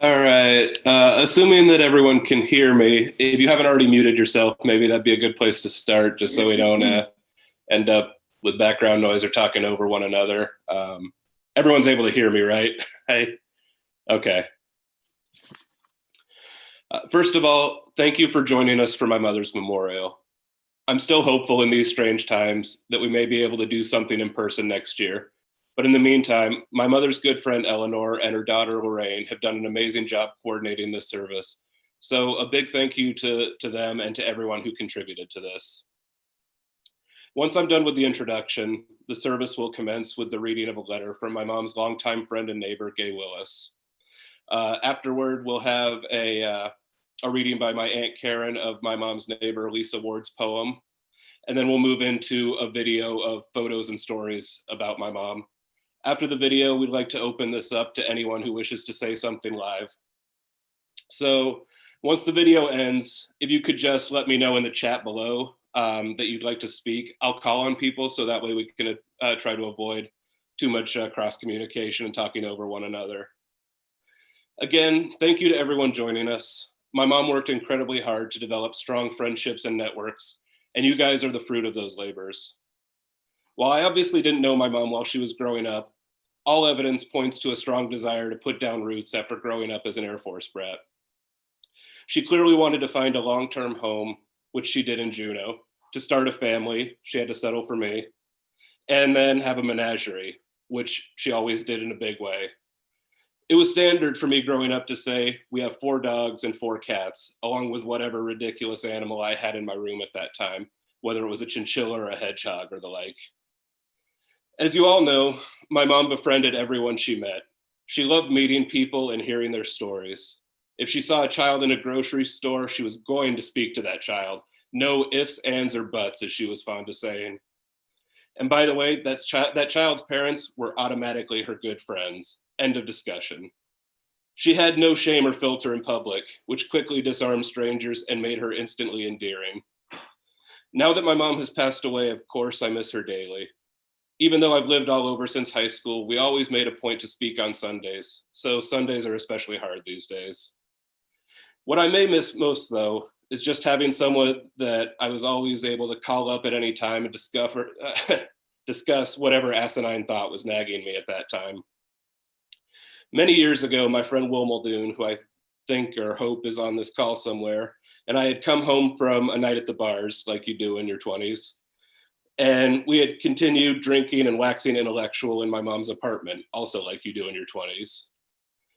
All right. Assuming that everyone can hear me, if you haven't already muted yourself, maybe that'd be a good place to start, just so we don't end up with background noise or talking over one another. Everyone's able to hear me, right? Hey. Okay. First of all, thank you for joining us for my mother's memorial. I'm still hopeful in these strange times that we may be able to do something in person next year. But in the meantime, my mother's good friend Eleanor and her daughter Lorraine have done an amazing job coordinating this service. So a big thank you to them and to everyone who contributed to this. Once I'm done with the introduction, the service will commence with the reading of a letter from my mom's longtime friend and neighbor, Gay Willis. Afterward, we'll have a reading by my Aunt Karen of my mom's neighbor, Lisa Ward's poem. And then we'll move into a video of photos and stories about my mom. After the video, we'd like to open this up to anyone who wishes to say something live. So once the video ends, if you could just let me know in the chat below that you'd like to speak, I'll call on people so that way we can try to avoid too much cross communication and talking over one another. Again, thank you to everyone joining us. My mom worked incredibly hard to develop strong friendships and networks, and you guys are the fruit of those labors. While I obviously didn't know my mom while she was growing up, all evidence points to a strong desire to put down roots after growing up as an Air Force brat. She clearly wanted to find a long-term home, which she did in Juneau, to start a family, she had to settle for me, and then have a menagerie, which she always did in a big way. It was standard for me growing up to say, we have 4 dogs and 4 cats, along with whatever ridiculous animal I had in my room at that time, whether it was a chinchilla or a hedgehog or the like. As you all know, my mom befriended everyone she met. She loved meeting people and hearing their stories. If she saw a child in a grocery store, she was going to speak to that child. No ifs, ands, or buts, as she was fond of saying. And by the way, that child's parents were automatically her good friends. End of discussion. She had no shame or filter in public, which quickly disarmed strangers and made her instantly endearing. Now that my mom has passed away, of course, I miss her daily. Even though I've lived all over since high school, we always made a point to speak on Sundays, so Sundays are especially hard these days. What I may miss most, though, is just having someone that I was always able to call up at any time and discuss whatever asinine thought was nagging me at that time. Many years ago, my friend Will Muldoon, who I think or hope is on this call somewhere, and I had come home from a night at the bars, like you do in your 20s, and we had continued drinking and waxing intellectual in my mom's apartment, also like you do in your 20s.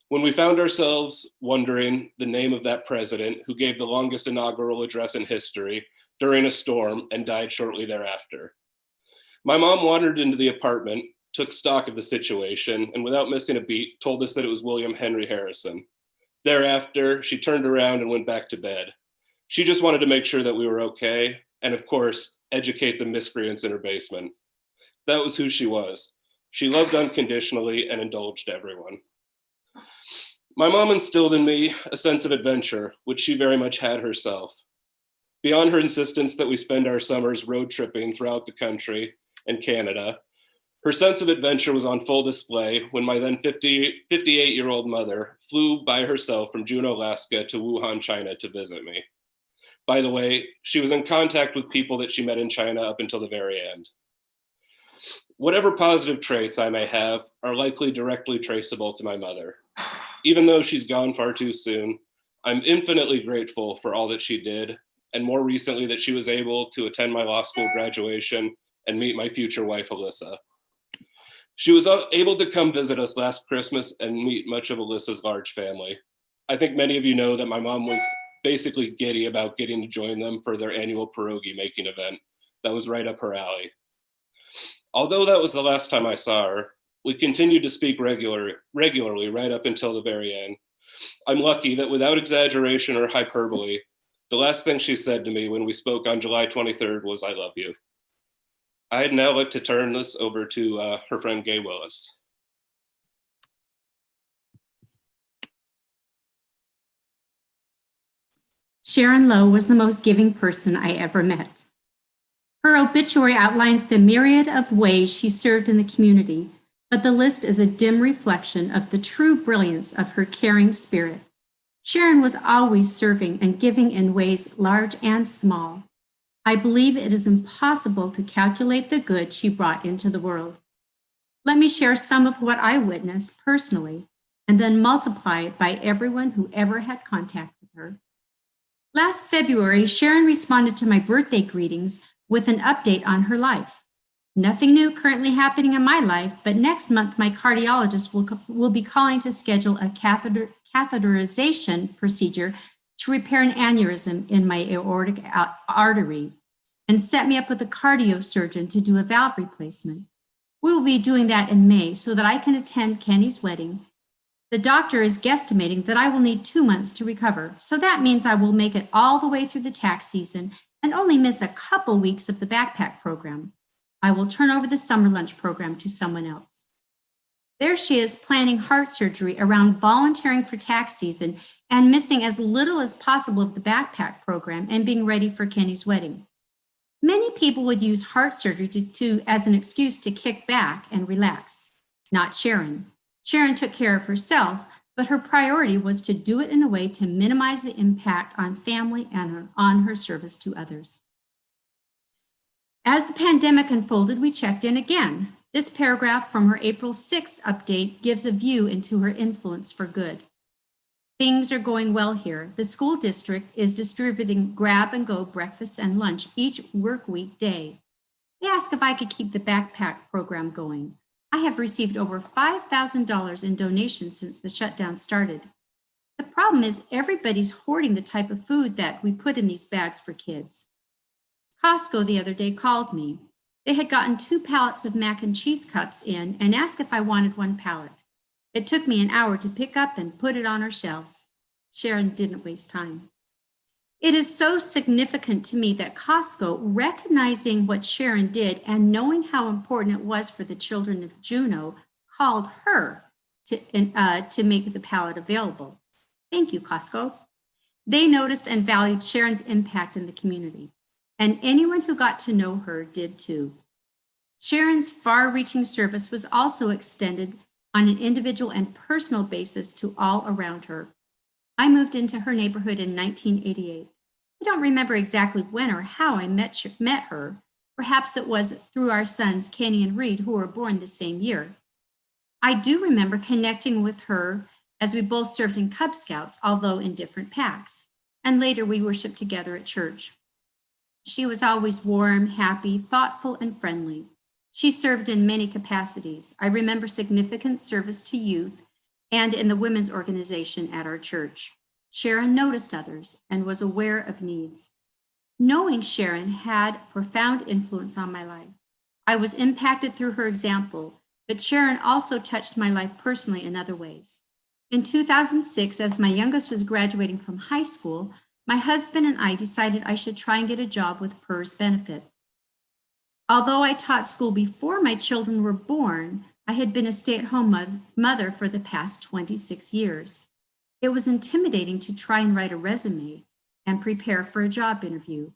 When we found ourselves wondering the name of that president who gave the longest inaugural address in history during a storm and died shortly thereafter. My mom wandered into the apartment, took stock of the situation, and without missing a beat, told us that it was William Henry Harrison. Thereafter, she turned around and went back to bed. She just wanted to make sure that we were okay, and of course, educate the miscreants in her basement. That was who she was. She loved unconditionally and indulged everyone. My mom instilled in me a sense of adventure, which she very much had herself. Beyond her insistence that we spend our summers road tripping throughout the country and Canada, her sense of adventure was on full display when my then 58-year-old mother flew by herself from Juneau, Alaska to Wuhan, China to visit me. By the way, she was in contact with people that she met in China up until the very end. Whatever positive traits I may have are likely directly traceable to my mother. Even though she's gone far too soon, I'm infinitely grateful for all that she did, and more recently that she was able to attend my law school graduation and meet my future wife, Alyssa. She was able to come visit us last Christmas and meet much of Alyssa's large family. I think many of you know that my mom was basically giddy about getting to join them for their annual pierogi making event. That was right up her alley. Although that was the last time I saw her, we continued to speak regularly right up until the very end. I'm lucky that without exaggeration or hyperbole, the last thing she said to me when we spoke on July 23rd was, "I love you." I'd now like to turn this over to her friend Gay Willis. Sharon Lowe was the most giving person I ever met. Her obituary outlines the myriad of ways she served in the community, but the list is a dim reflection of the true brilliance of her caring spirit. Sharon was always serving and giving in ways large and small. I believe it is impossible to calculate the good she brought into the world. Let me share some of what I witnessed personally, and then multiply it by everyone who ever had contact with her. Last February, Sharon responded to my birthday greetings with an update on her life. Nothing new currently happening in my life, but next month my cardiologist will be calling to schedule a catheterization procedure to repair an aneurysm in my aortic artery and set me up with a cardiosurgeon to do a valve replacement. We will be doing that in May so that I can attend Kenny's wedding. The doctor is guesstimating that I will need 2 months to recover, so that means I will make it all the way through the tax season and only miss a couple weeks of the backpack program. I will turn over the summer lunch program to someone else. There she is planning heart surgery around volunteering for tax season and missing as little as possible of the backpack program and being ready for Kenny's wedding. Many people would use heart surgery as an excuse to kick back and relax. Not Sharon. Sharon took care of herself, but her priority was to do it in a way to minimize the impact on family and on her service to others. As the pandemic unfolded, we checked in again. This paragraph from her April 6th update gives a view into her influence for good. Things are going well here. The school district is distributing grab-and-go breakfast and lunch each work week day. They asked if I could keep the backpack program going. I have received over $5,000 in donations since the shutdown started. The problem is everybody's hoarding the type of food that we put in these bags for kids. Costco the other day called me. They had gotten 2 pallets of mac and cheese cups in and asked if I wanted 1 pallet. It took me an hour to pick up and put it on our shelves. Sharon didn't waste time. It is so significant to me that Costco, recognizing what Sharon did and knowing how important it was for the children of Juneau, called her to make the pallet available. Thank you, Costco. They noticed and valued Sharon's impact in the community, and anyone who got to know her did too. Sharon's far-reaching service was also extended on an individual and personal basis to all around her. I moved into her neighborhood in 1988. I don't remember exactly when or how I met her. Perhaps it was through our sons, Kenny and Reed, who were born the same year. I do remember connecting with her as we both served in Cub Scouts, although in different packs, and later we worshiped together at church. She was always warm, happy, thoughtful, and friendly. She served in many capacities. I remember significant service to youth and in the women's organization at our church. Sharon noticed others and was aware of needs. Knowing Sharon had profound influence on my life. I was impacted through her example, but Sharon also touched my life personally in other ways. In 2006, as my youngest was graduating from high school, my husband and I decided I should try and get a job with PERS benefit. Although I taught school before my children were born, I had been a stay-at-home mother for the past 26 years. It was intimidating to try and write a resume and prepare for a job interview.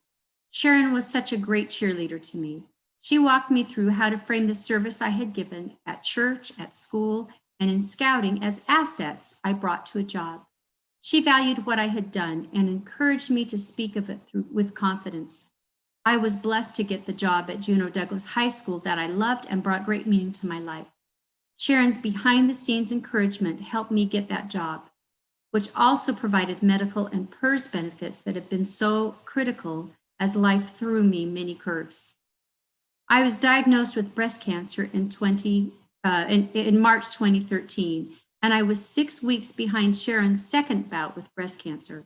Sharon was such a great cheerleader to me. She walked me through how to frame the service I had given at church, at school, and in scouting as assets I brought to a job. She valued what I had done and encouraged me to speak of it with confidence. I was blessed to get the job at Juneau Douglas High School that I loved and brought great meaning to my life. Sharon's behind-the-scenes encouragement helped me get that job, which also provided medical and PERS benefits that have been so critical as life threw me many curves. I was diagnosed with breast cancer in March 2013, and I was 6 weeks behind Sharon's second bout with breast cancer.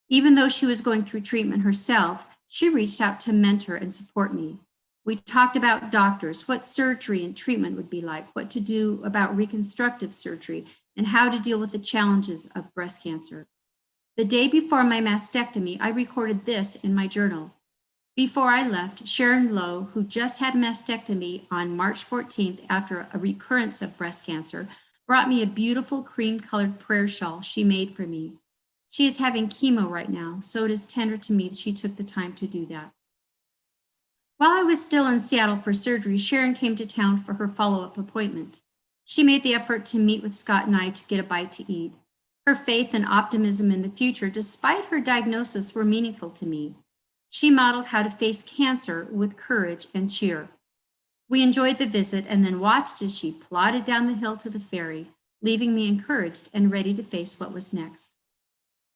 Even though she was going through treatment herself, she reached out to mentor and support me. We talked about doctors, what surgery and treatment would be like, what to do about reconstructive surgery, and how to deal with the challenges of breast cancer. The day before my mastectomy, I recorded this in my journal. Before I left, Sharon Lowe, who just had a mastectomy on March 14th after a recurrence of breast cancer, brought me a beautiful cream-colored prayer shawl she made for me. She is having chemo right now, so it is tender to me that she took the time to do that. While I was still in Seattle for surgery, Sharon came to town for her follow-up appointment. She made the effort to meet with Scott and I to get a bite to eat. Her faith and optimism in the future, despite her diagnosis, were meaningful to me. She modeled how to face cancer with courage and cheer. We enjoyed the visit and then watched as she plodded down the hill to the ferry, leaving me encouraged and ready to face what was next.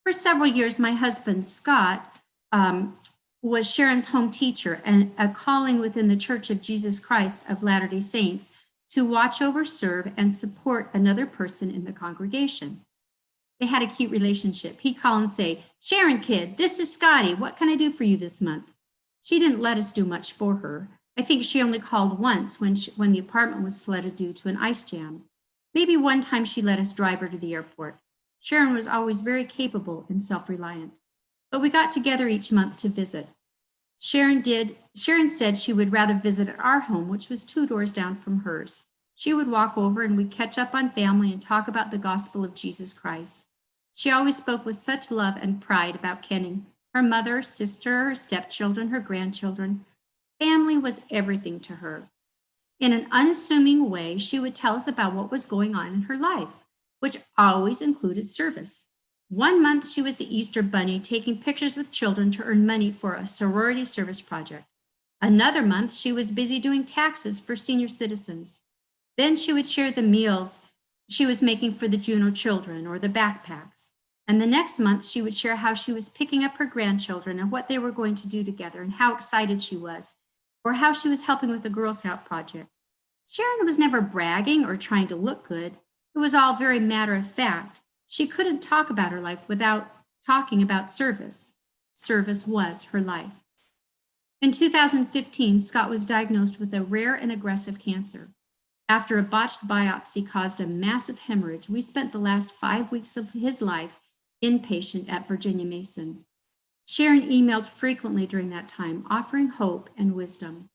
For several years, my husband, Scott, was Sharon's home teacher and a calling within the Church of Jesus Christ of Latter-day Saints to watch over, serve, and support another person in the congregation. They had a cute relationship. He'd call and say, "Sharon, kid, this is Scotty. What can I do for you this month?" She didn't let us do much for her. I think she only called once when the apartment was flooded due to an ice jam. Maybe one time she let us drive her to the airport. Sharon was always very capable and self-reliant. But we got together each month to visit. Sharon said she would rather visit at our home, which was 2 doors down from hers. She would walk over and we'd catch up on family and talk about the gospel of Jesus Christ. She always spoke with such love and pride about Kenny, her mother, sister, her stepchildren, her grandchildren. Family was everything to her. In an unassuming way, she would tell us about what was going on in her life, which always included service. One month, she was the Easter Bunny, taking pictures with children to earn money for a sorority service project. Another month, she was busy doing taxes for senior citizens. Then she would share the meals she was making for the Juneau children or the backpacks. And the next month, she would share how she was picking up her grandchildren and what they were going to do together and how excited she was, or how she was helping with the Girl Scout project. Sharon was never bragging or trying to look good. It was all very matter of fact. She couldn't talk about her life without talking about service. Service was her life. In 2015, Scott was diagnosed with a rare and aggressive cancer. After a botched biopsy caused a massive hemorrhage, we spent the last 5 weeks of his life inpatient at Virginia Mason. Sharon emailed frequently during that time, offering hope and wisdom.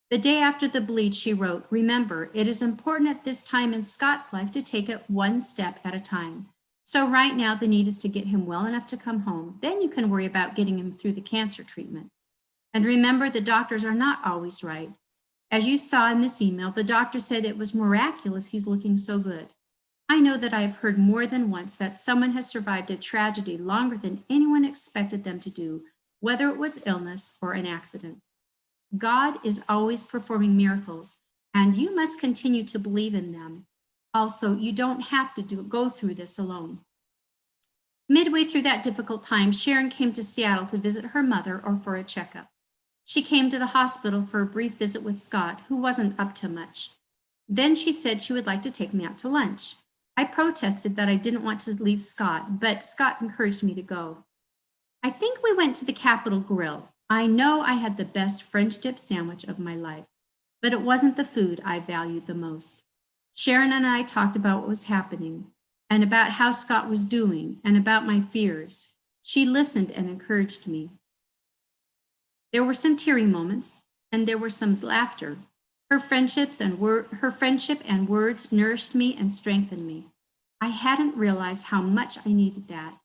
The day after the bleed, she wrote, "Remember, it is important at this time in Scott's life to take it one step at a time. So right now, the need is to get him well enough to come home. Then you can worry about getting him through the cancer treatment. And remember, the doctors are not always right. As you saw in this email, the doctor said it was miraculous he's looking so good. I know that I have heard more than once that someone has survived a tragedy longer than anyone expected them to do, whether it was illness or an accident. God is always performing miracles, and you must continue to believe in them. Also, you don't have to go through this alone." Midway through that difficult time, Sharon came to Seattle to visit her mother or for a checkup. She came to the hospital for a brief visit with Scott, who wasn't up to much. Then she said she would like to take me out to lunch. I protested that I didn't want to leave Scott, but Scott encouraged me to go. I think we went to the Capitol Grill. I know I had the best French dip sandwich of my life, but it wasn't the food I valued the most. Sharon and I talked about what was happening and about how Scott was doing and about my fears. She listened and encouraged me. There were some teary moments and there were some laughter. Her friendship and words nourished me and strengthened me. I hadn't realized how much I needed that.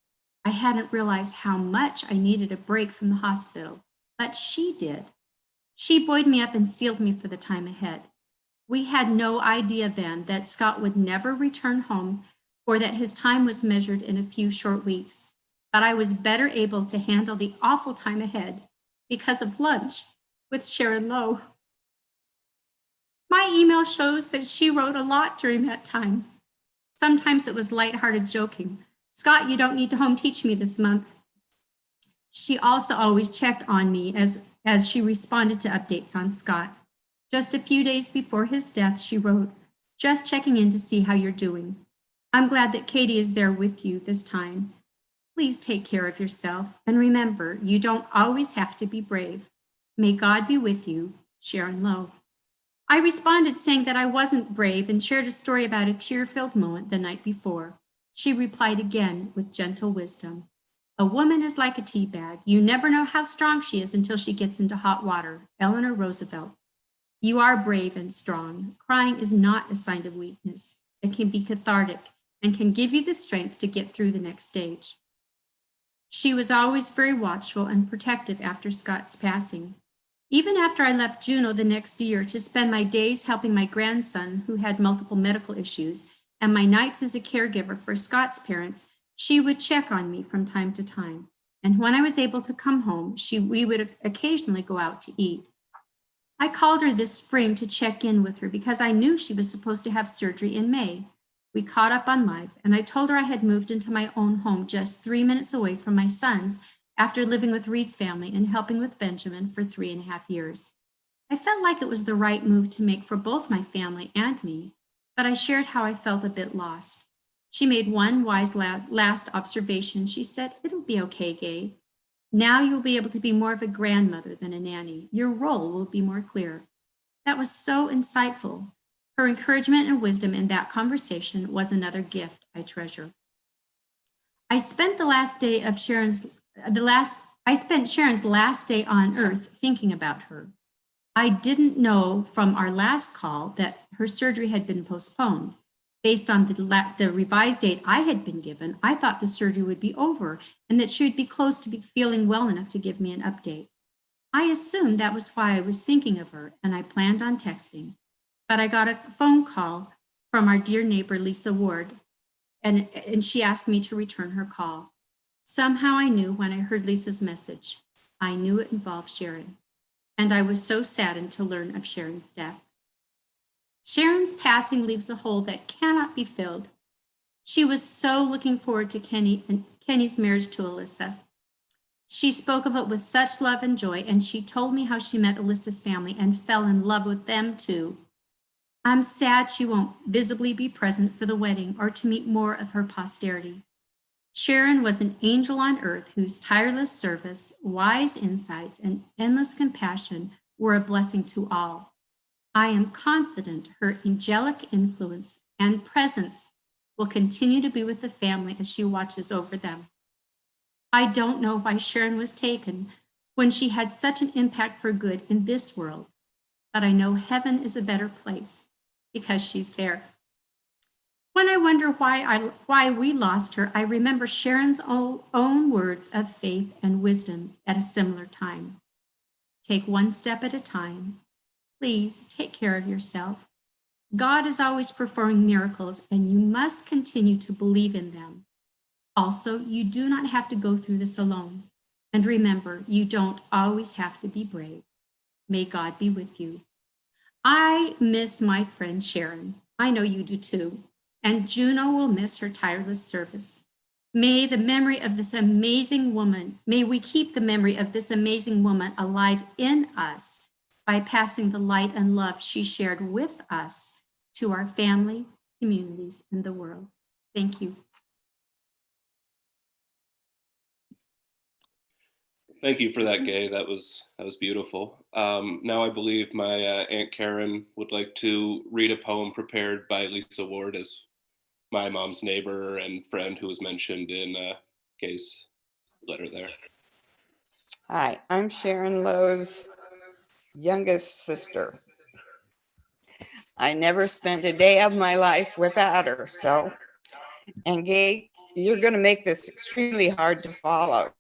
I hadn't realized how much I needed a break from the hospital, but she did. She buoyed me up and steeled me for the time ahead. We had no idea then that Scott would never return home or that his time was measured in a few short weeks, but I was better able to handle the awful time ahead because of lunch with Sharon Lowe. My email shows that she wrote a lot during that time. Sometimes it was lighthearted joking. "Scott, you don't need to home teach me this month." She also always checked on me as she responded to updates on Scott. Just a few days before his death, she wrote, "Just checking in to see how you're doing. I'm glad that Katie is there with you this time. Please take care of yourself. And remember, you don't always have to be brave. May God be with you, Sharon Lowe." I responded saying that I wasn't brave and shared a story about a tear-filled moment the night before. She replied again with gentle wisdom. "A woman is like a tea bag. You never know how strong she is until she gets into hot water." Eleanor Roosevelt. You are brave and strong. Crying is not a sign of weakness. It can be cathartic and can give you the strength to get through the next stage. She was always very watchful and protective after Scott's passing. Even after I left Juneau the next year to spend my days helping my grandson, who had multiple medical issues, and my nights as a caregiver for Scott's parents, she would check on me from time to time. And when I was able to come home, we would occasionally go out to eat. I called her this spring to check in with her because I knew she was supposed to have surgery in May. We caught up on life, and I told her I had moved into my own home just 3 minutes away from my son's after living with Reed's family and helping with Benjamin for 3.5 years. I felt like it was the right move to make for both my family and me, but I shared how I felt a bit lost. She made one wise last observation. She said, "It'll be okay, Gay. Now you'll be able to be more of a grandmother than a nanny. Your role will be more clear." That was so insightful. Her encouragement and wisdom in that conversation was another gift I treasure. I spent Sharon's last day on earth thinking about her. I didn't know from our last call that her surgery had been postponed. Based on the revised date I had been given, I thought the surgery would be over and that she would be close to feeling well enough to give me an update. I assumed that was why I was thinking of her, and I planned on texting. But I got a phone call from our dear neighbor, Lisa Ward, and she asked me to return her call. Somehow I knew when I heard Lisa's message. I knew it involved Sharon, and I was so saddened to learn of Sharon's death. Sharon's passing leaves a hole that cannot be filled. She was so looking forward to Kenny's marriage to Alyssa. She spoke of it with such love and joy, and she told me how she met Alyssa's family and fell in love with them too. I'm sad she won't visibly be present for the wedding or to meet more of her posterity. Sharon was an angel on earth whose tireless service, wise insights, and endless compassion were a blessing to all. I am confident her angelic influence and presence will continue to be with the family as she watches over them. I don't know why Sharon was taken when she had such an impact for good in this world, but I know heaven is a better place because she's there. When I wonder why we lost her, I remember Sharon's own words of faith and wisdom at a similar time. Take one step at a time. Please take care of yourself. God is always performing miracles, and you must continue to believe in them. Also, you do not have to go through this alone. And remember, you don't always have to be brave. May God be with you. I miss my friend Sharon. I know you do too. And Juneau will miss her tireless service. May we keep the memory of this amazing woman alive in us by passing the light and love she shared with us to our family, communities, and the world. Thank you. Thank you for that, Gay. That was beautiful. Now I believe my Aunt Karen would like to read a poem prepared by Lisa Ward, as my mom's neighbor and friend who was mentioned in Gay's letter there. Hi, I'm Sharon Lowe's youngest sister. I never spent a day of my life without her. And Gay, you're going to make this extremely hard to follow.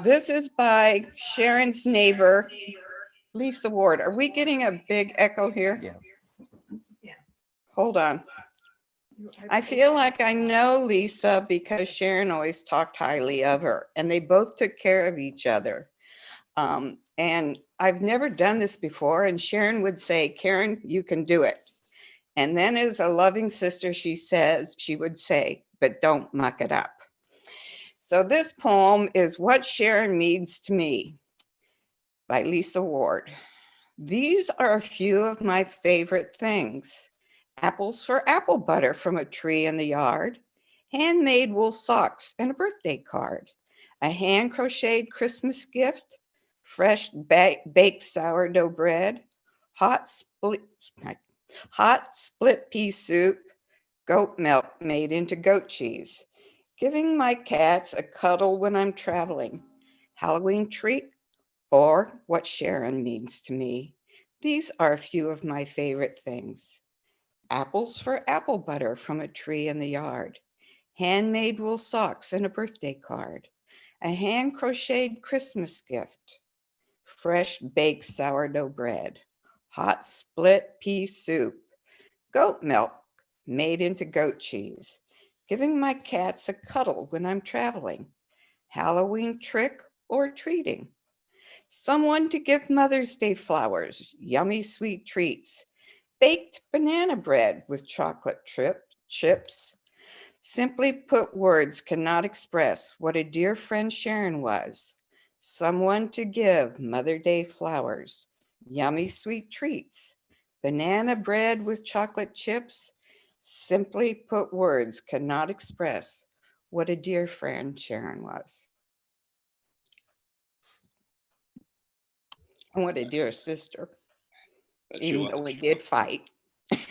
This is by Sharon's neighbor, Lisa Ward. Are we getting a big echo here? Yeah. Hold on. I feel like I know Lisa because Sharon always talked highly of her, and they both took care of each other. And I've never done this before, and Sharon would say, "Karen, you can do it." And then as a loving sister, she would say, "But don't muck it up." So this poem is What Sharon Means to Me by Lisa Ward. These are a few of my favorite things. Apples for apple butter from a tree in the yard, handmade wool socks and a birthday card, a hand crocheted Christmas gift, fresh baked sourdough bread, hot split pea soup, goat milk made into goat cheese, giving my cats a cuddle when I'm traveling, Halloween treat, or what Sharon means to me. These are a few of my favorite things. Apples for apple butter from a tree in the yard, handmade wool socks and a birthday card, a hand crocheted Christmas gift, fresh baked sourdough bread, hot split pea soup, goat milk made into goat cheese, giving my cats a cuddle when I'm traveling, Halloween trick or treating, someone to give Mother's Day flowers, yummy sweet treats, baked banana bread with chocolate chips. Simply put, words cannot express what a dear friend Sharon was. Someone to give Mother Day flowers, yummy sweet treats, banana bread with chocolate chips. Simply put, words cannot express what a dear friend Sharon was. And what a dear sister, even though we did fight.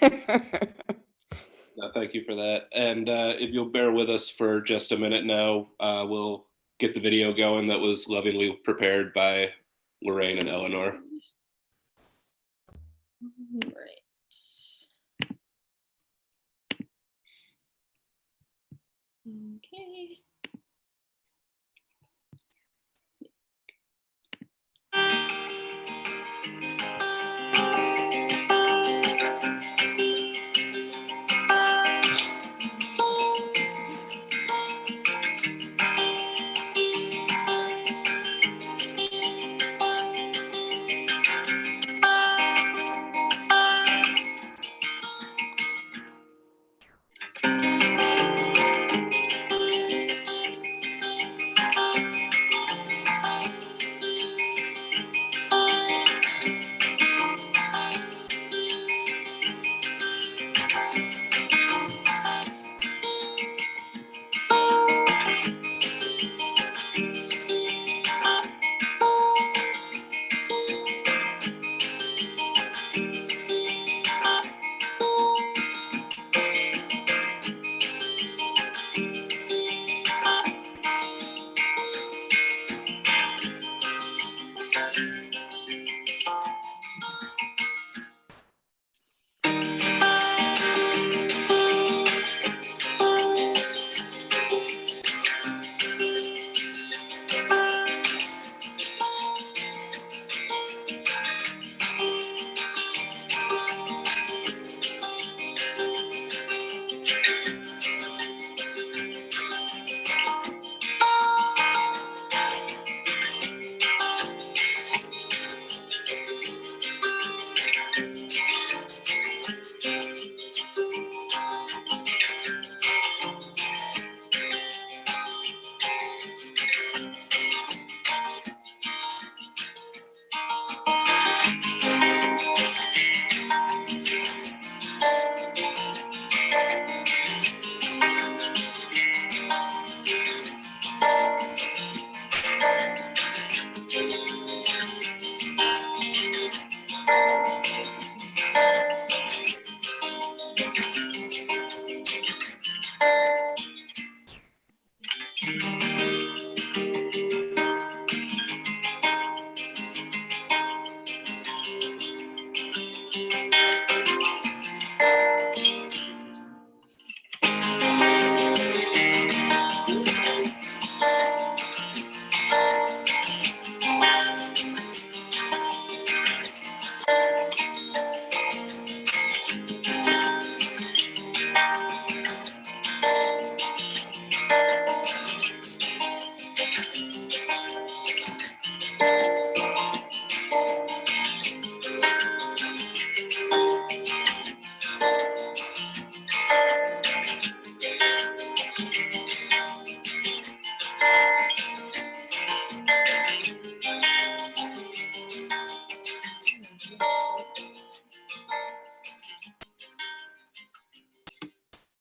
No, thank you for that. And if you'll bear with us for just a minute now, we'll get the video going that was lovingly prepared by Lorraine and Eleanor. Right. Okay.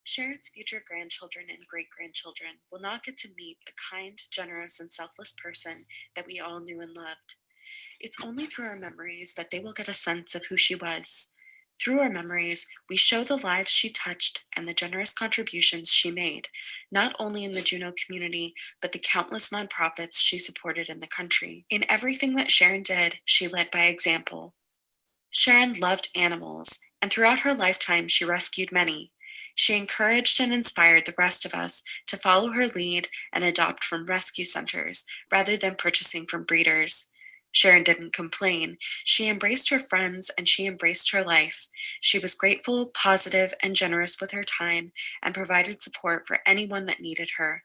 Sharon's future grandchildren and great-grandchildren will not get to meet the kind, generous, and selfless person that we all knew and loved. It's only through our memories that they will get a sense of who she was. Through our memories, we show the lives she touched and the generous contributions she made, not only in the Juneau community, but the countless nonprofits she supported in the country. In everything that Sharon did, she led by example. Sharon loved animals, and throughout her lifetime, she rescued many. She encouraged and inspired the rest of us to follow her lead and adopt from rescue centers rather than purchasing from breeders. Sharon didn't complain. She embraced her friends and she embraced her life. She was grateful, positive, and generous with her time and provided support for anyone that needed her.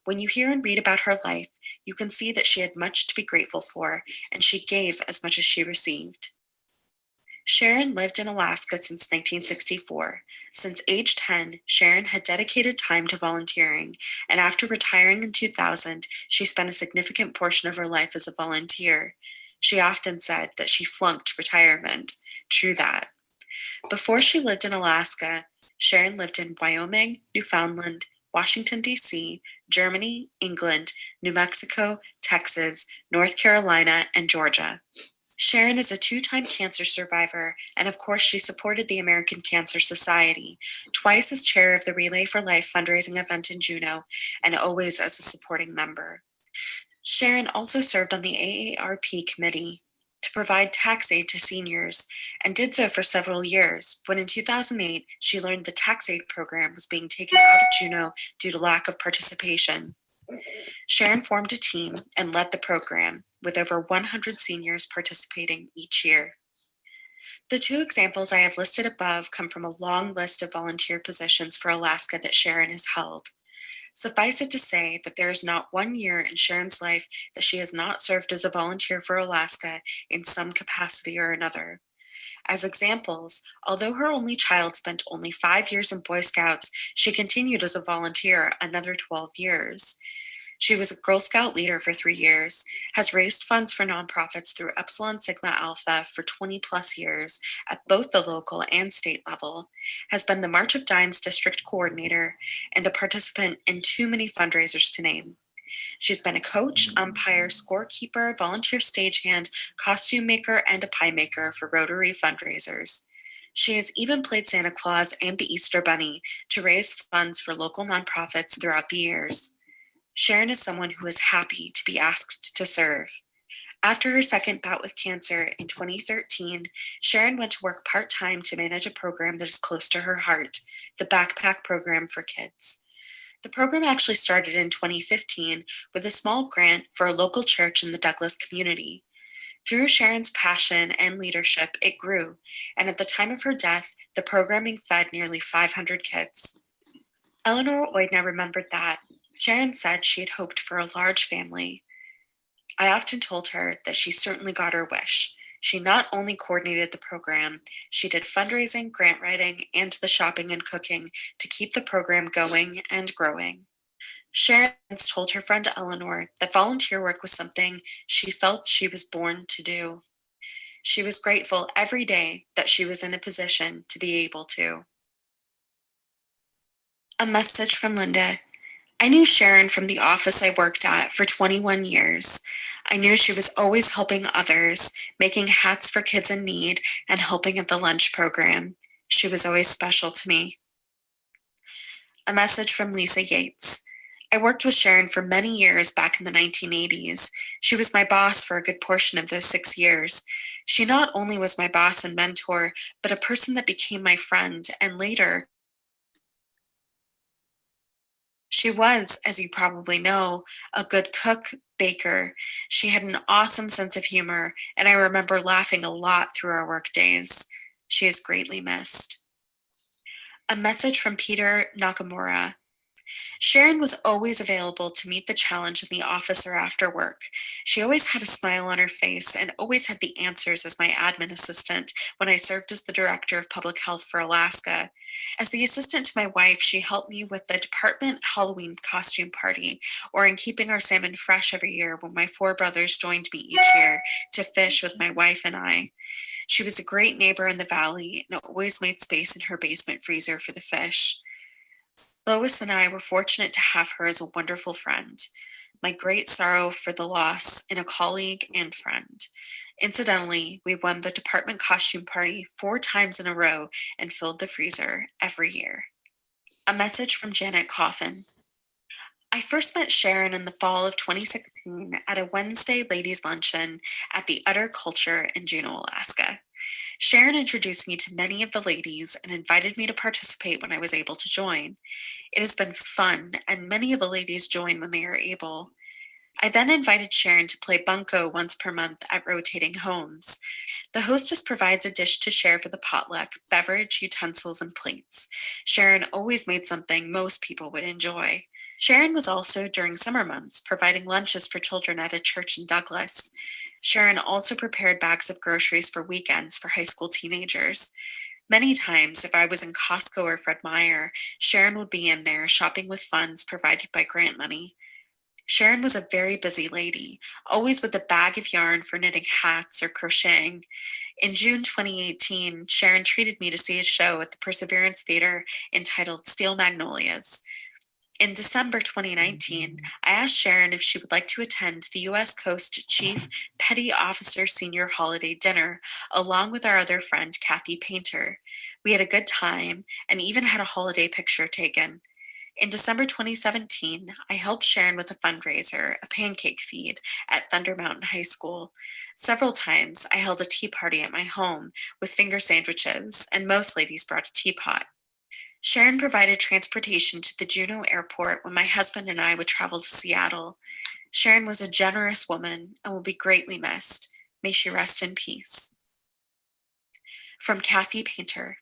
When you hear and read about her life, you can see that she had much to be grateful for, and she gave as much as she received. Sharon lived in Alaska since 1964. Since age 10, Sharon had dedicated time to volunteering, and after retiring in 2000, she spent a significant portion of her life as a volunteer. She often said that she flunked retirement. True that. Before she lived in Alaska, Sharon lived in Wyoming, Newfoundland, Washington, D.C., Germany, England, New Mexico, Texas, North Carolina, and Georgia. Sharon is a 2-time cancer survivor, and of course she supported the American Cancer Society, twice as chair of the Relay for Life fundraising event in Juneau, and always as a supporting member. Sharon also served on the AARP committee to provide tax aid to seniors, and did so for several years, when in 2008 she learned the tax aid program was being taken out of Juneau due to lack of participation. Sharon formed a team and led the program, with over 100 seniors participating each year. The 2 examples I have listed above come from a long list of volunteer positions for Alaska that Sharon has held. Suffice it to say that there is not one year in Sharon's life that she has not served as a volunteer for Alaska in some capacity or another. As examples, although her only child spent only 5 years in Boy Scouts, she continued as a volunteer another 12 years. She was a Girl Scout leader for 3 years, has raised funds for nonprofits through Epsilon Sigma Alpha for 20 plus years at both the local and state level, has been the March of Dimes district coordinator, and a participant in too many fundraisers to name. She's been a coach, umpire, scorekeeper, volunteer stagehand, costume maker, and a pie maker for Rotary fundraisers. She has even played Santa Claus and the Easter Bunny to raise funds for local nonprofits throughout the years. Sharon is someone who is happy to be asked to serve. After her second bout with cancer in 2013, Sharon went to work part-time to manage a program that is close to her heart, the Backpack Program for Kids. The program actually started in 2015 with a small grant for a local church in the Douglas community. Through Sharon's passion and leadership, it grew, and at the time of her death, the programming fed nearly 500 kids. Eleanor Oidna remembered that. Sharon said she had hoped for a large family. I often told her that she certainly got her wish. She not only coordinated the program, she did fundraising, grant writing, and the shopping and cooking to keep the program going and growing. Sharon once told her friend Eleanor that volunteer work was something she felt she was born to do. She was grateful every day that she was in a position to be able to. A message from Linda. I knew Sharon from the office I worked at for 21 years. I knew she was always helping others, making hats for kids in need, and helping at the lunch program. She was always special to me. A message from Lisa Yates. I worked with Sharon for many years back in the 1980s. She was my boss for a good portion of those 6 years. She not only was my boss and mentor, but a person that became my friend, and later, she was, as you probably know, a good cook, baker. She had an awesome sense of humor, and I remember laughing a lot through our work days. She is greatly missed. A message from Peter Nakamura. Sharon was always available to meet the challenge in the office or after work. She always had a smile on her face and always had the answers as my admin assistant when I served as the director of public health for Alaska. As the assistant to my wife, she helped me with the department Halloween costume party, or in keeping our salmon fresh every year when my 4 brothers joined me each year to fish with my wife and I. She was a great neighbor in the valley and always made space in her basement freezer for the fish. Lois and I were fortunate to have her as a wonderful friend. My great sorrow for the loss in a colleague and friend. Incidentally, we won the department costume party 4 times in a row and filled the freezer every year. A message from Janet Coffin. I first met Sharon in the fall of 2016 at a Wednesday ladies' luncheon at the Utter Culture in Juneau, Alaska. Sharon introduced me to many of the ladies and invited me to participate when I was able to join. It has been fun, and many of the ladies join when they are able. I then invited Sharon to play bunco once per month at rotating homes. The hostess provides a dish to share for the potluck, beverage, utensils, and plates. Sharon always made something most people would enjoy. Sharon was also, during summer months, providing lunches for children at a church in Douglas. Sharon also prepared bags of groceries for weekends for high school teenagers. Many times, if I was in Costco or Fred Meyer, Sharon would be in there shopping with funds provided by grant money. Sharon was a very busy lady, always with a bag of yarn for knitting hats or crocheting. In June 2018, Sharon treated me to see a show at the Perseverance Theater entitled Steel Magnolias. In December 2019, I asked Sharon if she would like to attend the U.S. Coast Chief Petty Officer Senior Holiday Dinner, along with our other friend, Kathy Painter. We had a good time and even had a holiday picture taken. In December 2017, I helped Sharon with a fundraiser, a pancake feed, at Thunder Mountain High School. Several times, I held a tea party at my home with finger sandwiches, and most ladies brought a teapot. Sharon provided transportation to the Juneau Airport when my husband and I would travel to Seattle. Sharon was a generous woman and will be greatly missed. May she rest in peace. From Kathy Painter.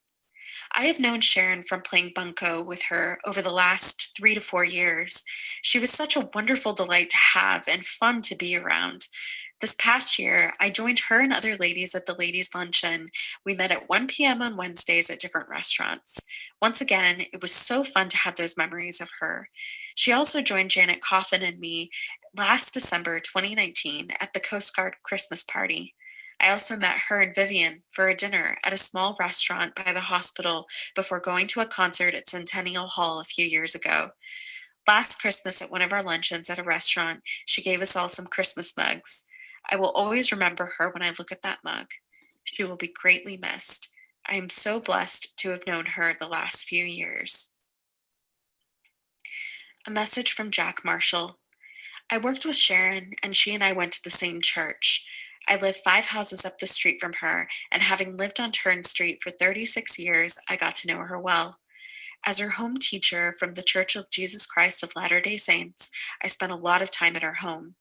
I have known Sharon from playing bunco with her over the last 3 to 4 years. She was such a wonderful delight to have and fun to be around. This past year, I joined her and other ladies at the ladies' luncheon. We met at 1 p.m. on Wednesdays at different restaurants. Once again, it was so fun to have those memories of her. She also joined Janet Coffin and me last December 2019 at the Coast Guard Christmas party. I also met her and Vivian for a dinner at a small restaurant by the hospital before going to a concert at Centennial Hall a few years ago. Last Christmas at one of our luncheons at a restaurant, she gave us all some Christmas mugs. I will always remember her when I look at that mug. She will be greatly missed. I am so blessed to have known her the last few years. A message from Jack Marshall. I worked with Sharon, and she and I went to the same church. I live 5 houses up the street from her, and having lived on Turn Street for 36 years, I got to know her well. As her home teacher from the Church of Jesus Christ of Latter-day Saints, I spent a lot of time at her home.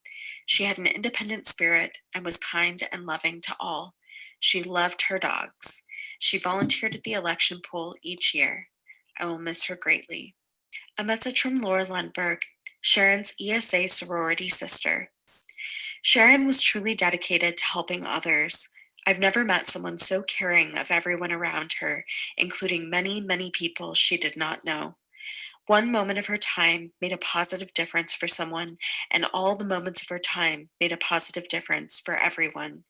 She had an independent spirit and was kind and loving to all. She loved her dogs. She volunteered at the election poll each year. I will miss her greatly. A message from Laura Lundborg, Sharon's ESA sorority sister. Sharon was truly dedicated to helping others. I've never met someone so caring of everyone around her, including many, many people she did not know. One moment of her time made a positive difference for someone, and all the moments of her time made a positive difference for everyone.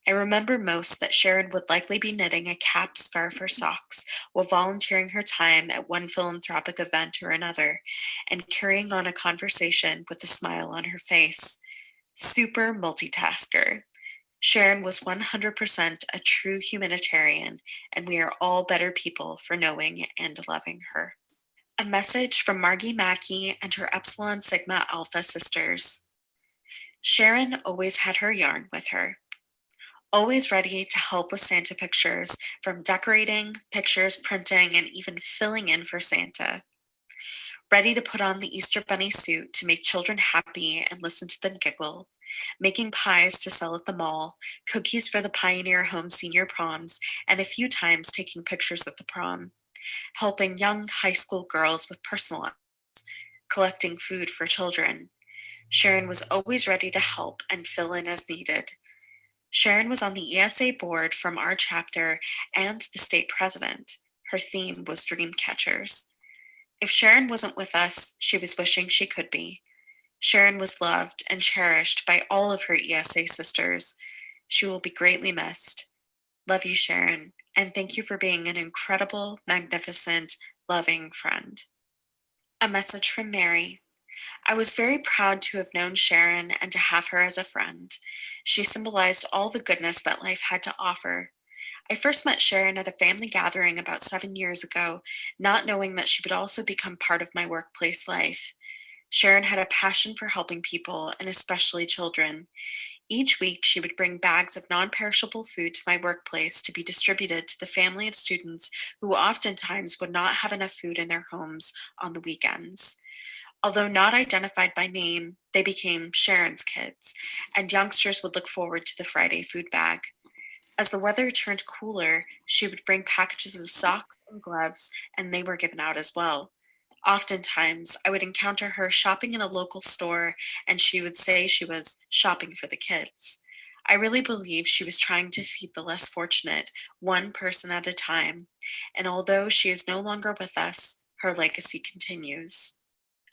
I remember most that Sharon would likely be knitting a cap, scarf, or socks while volunteering her time at one philanthropic event or another, and carrying on a conversation with a smile on her face. Super multitasker. Sharon was 100% a true humanitarian, and we are all better people for knowing and loving her. A message from Margi Maki and her Epsilon Sigma Alpha sisters. Sharon always had her yarn with her. Always ready to help with Santa pictures, from decorating, pictures, printing, and even filling in for Santa. Ready to put on the Easter Bunny suit to make children happy and listen to them giggle. Making pies to sell at the mall, cookies for the Pioneer Home senior proms, and a few times taking pictures at the prom. Helping young high school girls with personal items, collecting food for children. Sharon was always ready to help and fill in as needed. Sharon was on the ESA board from our chapter and the state president. Her theme was dream catchers. If Sharon wasn't with us, she was wishing she could be. Sharon was loved and cherished by all of her ESA sisters. She will be greatly missed. Love you, Sharon, and thank you for being an incredible, magnificent, loving friend. A message from Mary. I was very proud to have known Sharon and to have her as a friend. She symbolized all the goodness that life had to offer. I first met Sharon at a family gathering about 7 years ago, not knowing that she would also become part of my workplace life. Sharon had a passion for helping people, and especially children. Each week, she would bring bags of non-perishable food to my workplace to be distributed to the family of students who oftentimes would not have enough food in their homes on the weekends. Although not identified by name, they became Sharon's kids, and youngsters would look forward to the Friday food bag. As the weather turned cooler, she would bring packages of socks and gloves, and they were given out as well. Oftentimes, I would encounter her shopping in a local store, and she would say she was shopping for the kids. I really believe she was trying to feed the less fortunate, one person at a time, and although she is no longer with us, her legacy continues.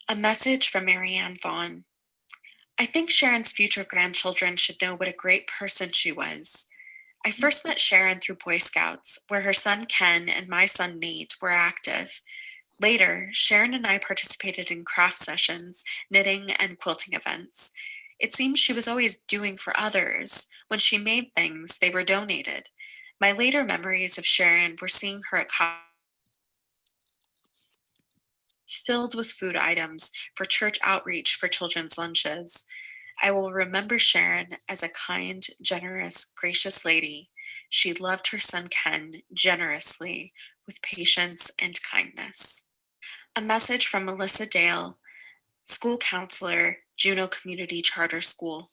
A message from Marianne Vaughn. I think Sharon's future grandchildren should know what a great person she was. I first met Sharon through Boy Scouts, where her son Ken and my son Nate were active. Later, Sharon and I participated in craft sessions, knitting, and quilting events. It seems she was always doing for others. When she made things, they were donated. My later memories of Sharon were seeing her at filled with food items for church outreach for children's lunches. I will remember Sharon as a kind, generous, gracious lady. She loved her son Ken generously, with patience and kindness. A message from Melissa Dale, school counselor, Juneau Community Charter School.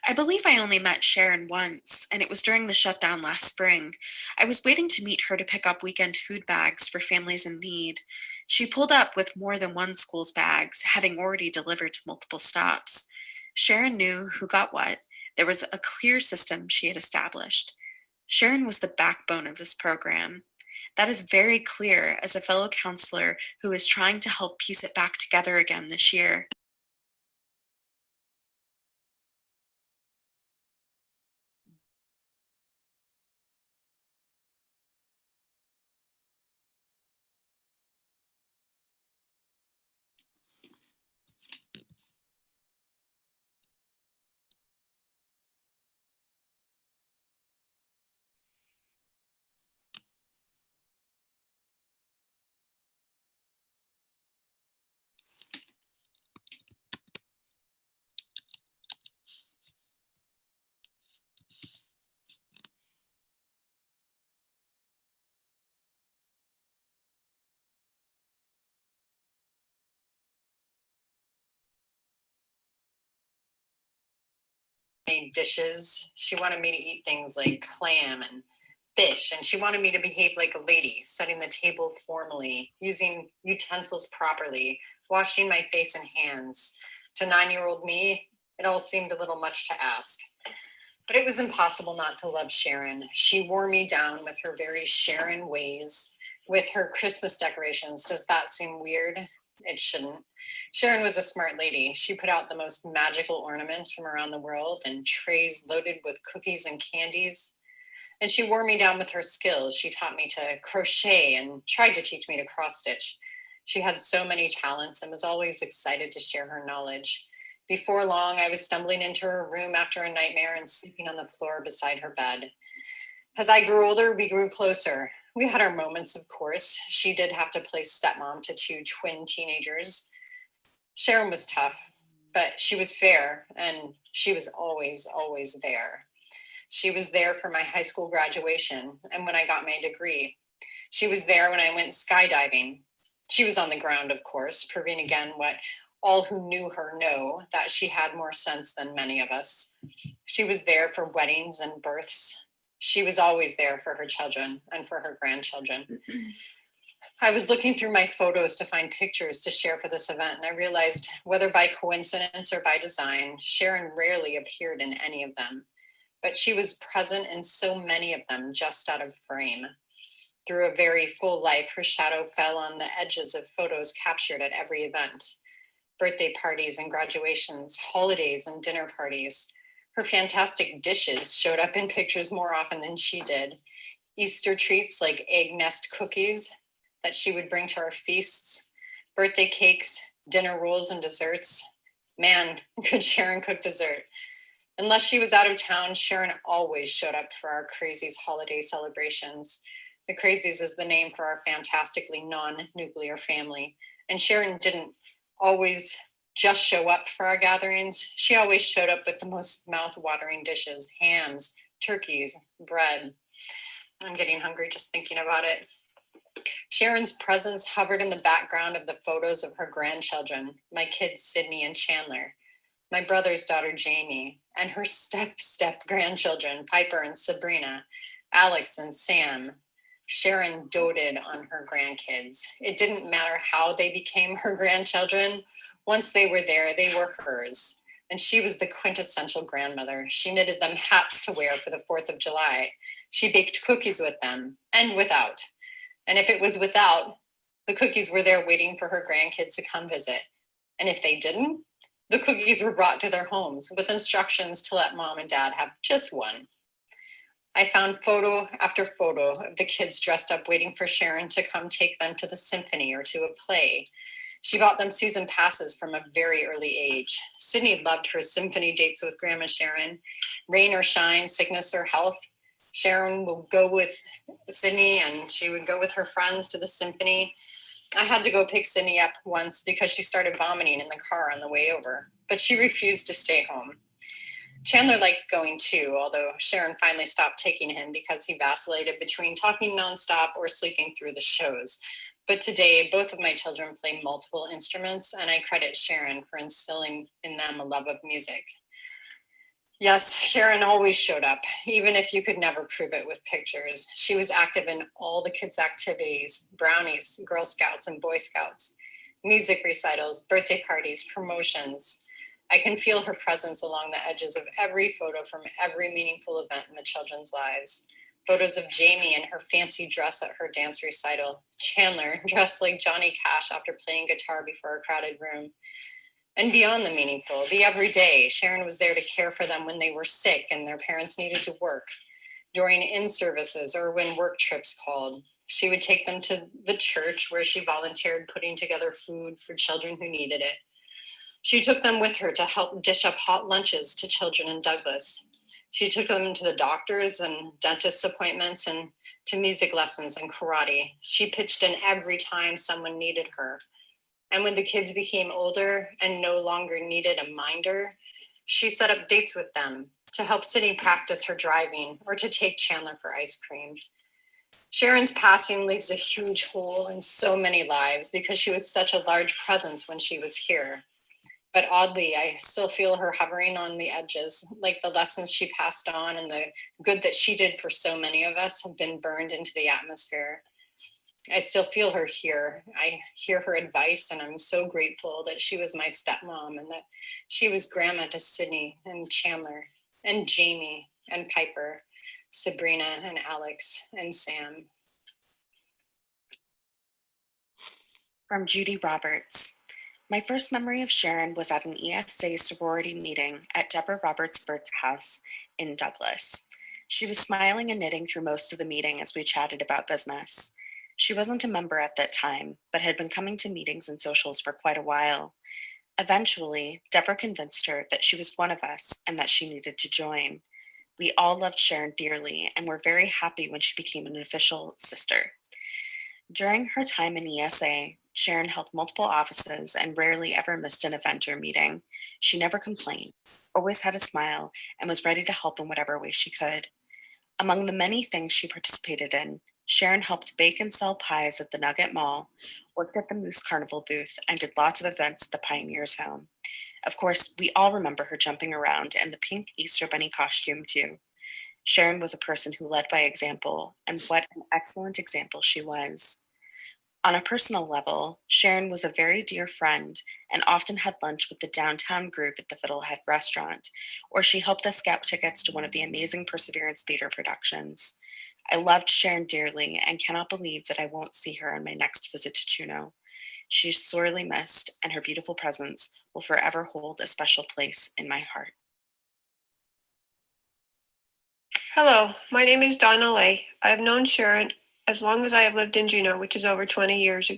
I believe I only met Sharon once, and it was during the shutdown last spring. I was waiting to meet her to pick up weekend food bags for families in need. She pulled up with more than one school's bags, having already delivered to multiple stops. Sharon knew who got what. There was a clear system she had established. Sharon was the backbone of this program. That is very clear as a fellow counselor who is trying to help piece it back together again this year. Made dishes. She wanted me to eat things like clam and fish, and she wanted me to behave like a lady, setting the table formally, using utensils properly, washing my face and hands. To 9-year-old me, it all seemed a little much to ask. But it was impossible not to love Sharon. She wore me down with her very Sharon ways, with her Christmas decorations. Does that seem weird? It shouldn't. Sharon was a smart lady. She put out the most magical ornaments from around the world and trays loaded with cookies and candies. And she wore me down with her skills. She taught me to crochet and tried to teach me to cross stitch. She had so many talents and was always excited to share her knowledge. Before long, I was stumbling into her room after a nightmare and sleeping on the floor beside her bed. As I grew older, we grew closer. We had our moments, of course. She did have to play stepmom to 2 twin teenagers. Sharon was tough, but she was fair, and she was always, always there. She was there for my high school graduation and when I got my degree. She was there when I went skydiving. She was on the ground, of course, proving again what all who knew her know, that she had more sense than many of us. She was there for weddings and births. She was always there for her children and for her grandchildren. I was looking through my photos to find pictures to share for this event, and I realized, whether by coincidence or by design, Sharon rarely appeared in any of them, but she was present in so many of them, just out of frame. Through a very full life, her shadow fell on the edges of photos captured at every event. Birthday parties and graduations, holidays and dinner parties. Her fantastic dishes showed up in pictures more often than she did. Easter treats like egg nest cookies that she would bring to our feasts, birthday cakes, dinner rolls and desserts. Man, could Sharon cook dessert. Unless she was out of town, Sharon always showed up for our Crazies holiday celebrations. The Crazies is the name for our fantastically non-nuclear family. And Sharon didn't always just show up for our gatherings. She always showed up with the most mouth-watering dishes, hams, turkeys, bread. I'm getting hungry just thinking about it. Sharon's presence hovered in the background of the photos of her grandchildren, my kids, Sydney and Chandler, my brother's daughter, Jamie, and her step grandchildren, Piper and Sabrina, Alex and Sam. Sharon doted on her grandkids. It didn't matter how they became her grandchildren. Once they were there, they were hers. And she was the quintessential grandmother. She knitted them hats to wear for the 4th of July. She baked cookies with them and without. And if it was without, the cookies were there waiting for her grandkids to come visit. And if they didn't, the cookies were brought to their homes with instructions to let mom and dad have just one. I found photo after photo of the kids dressed up waiting for Sharon to come take them to the symphony or to a play. She bought them season passes from a very early age. Sydney loved her symphony dates with Grandma Sharon. Rain or shine, sickness or health, Sharon would go with Sydney and she would go with her friends to the symphony. I had to go pick Sydney up once because she started vomiting in the car on the way over, but she refused to stay home. Chandler liked going too, although Sharon finally stopped taking him because he vacillated between talking nonstop or sleeping through the shows. But today, both of my children play multiple instruments, and I credit Sharon for instilling in them a love of music. Yes, Sharon always showed up, even if you could never prove it with pictures. She was active in all the kids' activities, brownies, Girl Scouts and Boy Scouts, music recitals, birthday parties, promotions. I can feel her presence along the edges of every photo from every meaningful event in the children's lives. Photos of Jamie in her fancy dress at her dance recital, Chandler dressed like Johnny Cash after playing guitar before a crowded room. And beyond the meaningful, the everyday, Sharon was there to care for them when they were sick and their parents needed to work, during in-services or when work trips called. She would take them to the church where she volunteered putting together food for children who needed it. She took them with her to help dish up hot lunches to children in Douglas. She took them to the doctors and dentist appointments and to music lessons and karate. She pitched in every time someone needed her. And when the kids became older and no longer needed a minder, she set up dates with them to help Sydney practice her driving or to take Chandler for ice cream. Sharon's passing leaves a huge hole in so many lives because she was such a large presence when she was here. But oddly, I still feel her hovering on the edges, like the lessons she passed on and the good that she did for so many of us have been burned into the atmosphere. I still feel her here. I hear her advice, and I'm so grateful that she was my stepmom and that she was grandma to Sydney and Chandler and Jamie and Piper, Sabrina and Alex and Sam. From Judy Roberts. My first memory of Sharon was at an ESA sorority meeting at Deborah Roberts' Bert's house in Douglas. She was smiling and knitting through most of the meeting as we chatted about business. She wasn't a member at that time, but had been coming to meetings and socials for quite a while. Eventually, Deborah convinced her that she was one of us and that she needed to join. We all loved Sharon dearly and were very happy when she became an official sister. During her time in ESA, Sharon held multiple offices and rarely ever missed an event or meeting. She never complained, always had a smile, and was ready to help in whatever way she could. Among the many things she participated in, Sharon helped bake and sell pies at the Nugget Mall, worked at the Moose Carnival booth, and did lots of events at the Pioneers Home. Of course, we all remember her jumping around in the pink Easter Bunny costume, too. Sharon was a person who led by example, and what an excellent example she was. On a personal level, Sharon was a very dear friend and often had lunch with the downtown group at the Fiddlehead restaurant, or she helped us get tickets to one of the amazing Perseverance Theater productions. I loved Sharon dearly and cannot believe that I won't see her on my next visit to Juneau. She's sorely missed, and her beautiful presence will forever hold a special place in my heart. Hello, my name is Donna Lay. I have known Sharon as long as I have lived in Juneau, which is over 20 years.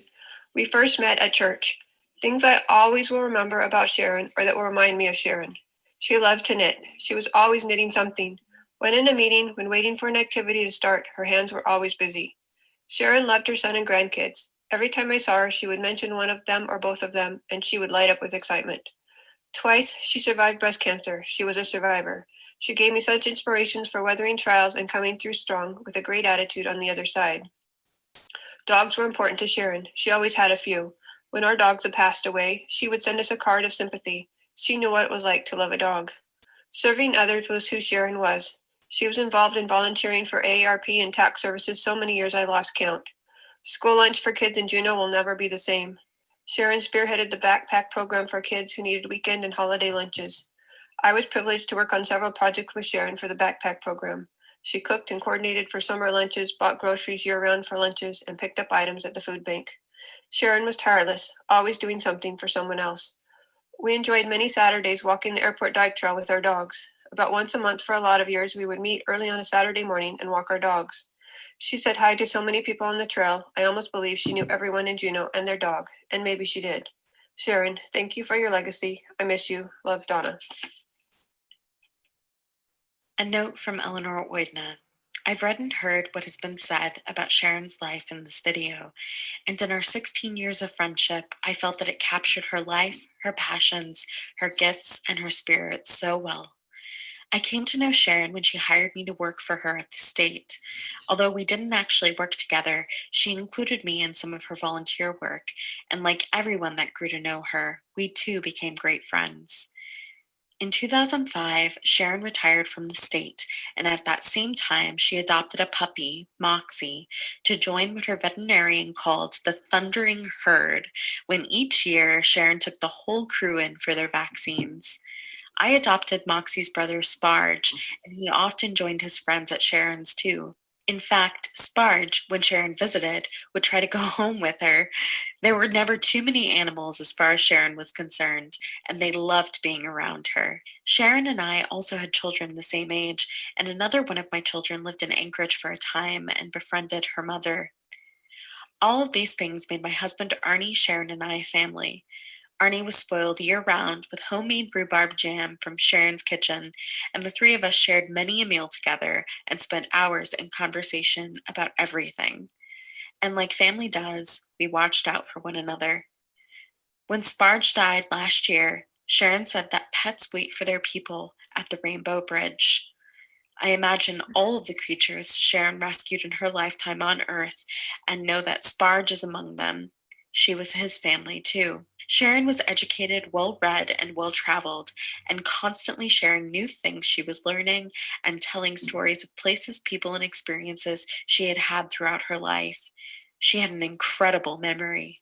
We first met at church. Things I always will remember about Sharon or that will remind me of Sharon. She loved to knit. She was always knitting something. When in a meeting, when waiting for an activity to start, her hands were always busy. Sharon loved her son and grandkids. Every time I saw her, she would mention one of them or both of them, and she would light up with excitement. Twice, she survived breast cancer. She was a survivor. She gave me such inspirations for weathering trials and coming through strong with a great attitude on the other side. Dogs were important to Sharon. She always had a few. When our dogs had passed away, she would send us a card of sympathy. She knew what it was like to love a dog. Serving others was who Sharon was. She was involved in volunteering for AARP and tax services so many years I lost count. School lunch for kids in Juneau will never be the same. Sharon spearheaded the backpack program for kids who needed weekend and holiday lunches. I was privileged to work on several projects with Sharon for the backpack program. She cooked and coordinated for summer lunches, bought groceries year-round for lunches, and picked up items at the food bank. Sharon was tireless, always doing something for someone else. We enjoyed many Saturdays walking the airport dike trail with our dogs. About once a month for a lot of years, we would meet early on a Saturday morning and walk our dogs. She said hi to so many people on the trail, I almost believe she knew everyone in Juneau and their dog, and maybe she did. Sharon, thank you for your legacy. I miss you. Love, Donna. A note from Eleanor Oidna. I've read and heard what has been said about Sharon's life in this video, and in our 16 years of friendship, I felt that it captured her life, her passions, her gifts, and her spirit so well. I came to know Sharon when she hired me to work for her at the state. Although we didn't actually work together, she included me in some of her volunteer work, and like everyone that grew to know her, we too became great friends. In 2005, Sharon retired from the state, and at that same time, she adopted a puppy, Moxie, to join what her veterinarian called the thundering herd, when each year Sharon took the whole crew in for their vaccines. I adopted Moxie's brother, Sparge, and he often joined his friends at Sharon's too. In fact, Sparge, when Sharon visited, would try to go home with her. There were never too many animals as far as Sharon was concerned, and they loved being around her. Sharon and I also had children the same age, and another one of my children lived in Anchorage for a time and befriended her mother. All of these things made my husband Arnie, Sharon, and I a family. Arnie was spoiled year-round with homemade rhubarb jam from Sharon's kitchen, and the three of us shared many a meal together and spent hours in conversation about everything. And like family does, we watched out for one another. When Sparge died last year, Sharon said that pets wait for their people at the Rainbow Bridge. I imagine all of the creatures Sharon rescued in her lifetime on Earth and know that Sparge is among them. She was his family too. Sharon was educated, well-read, and well-traveled, and constantly sharing new things she was learning and telling stories of places, people, and experiences she had had throughout her life. She had an incredible memory.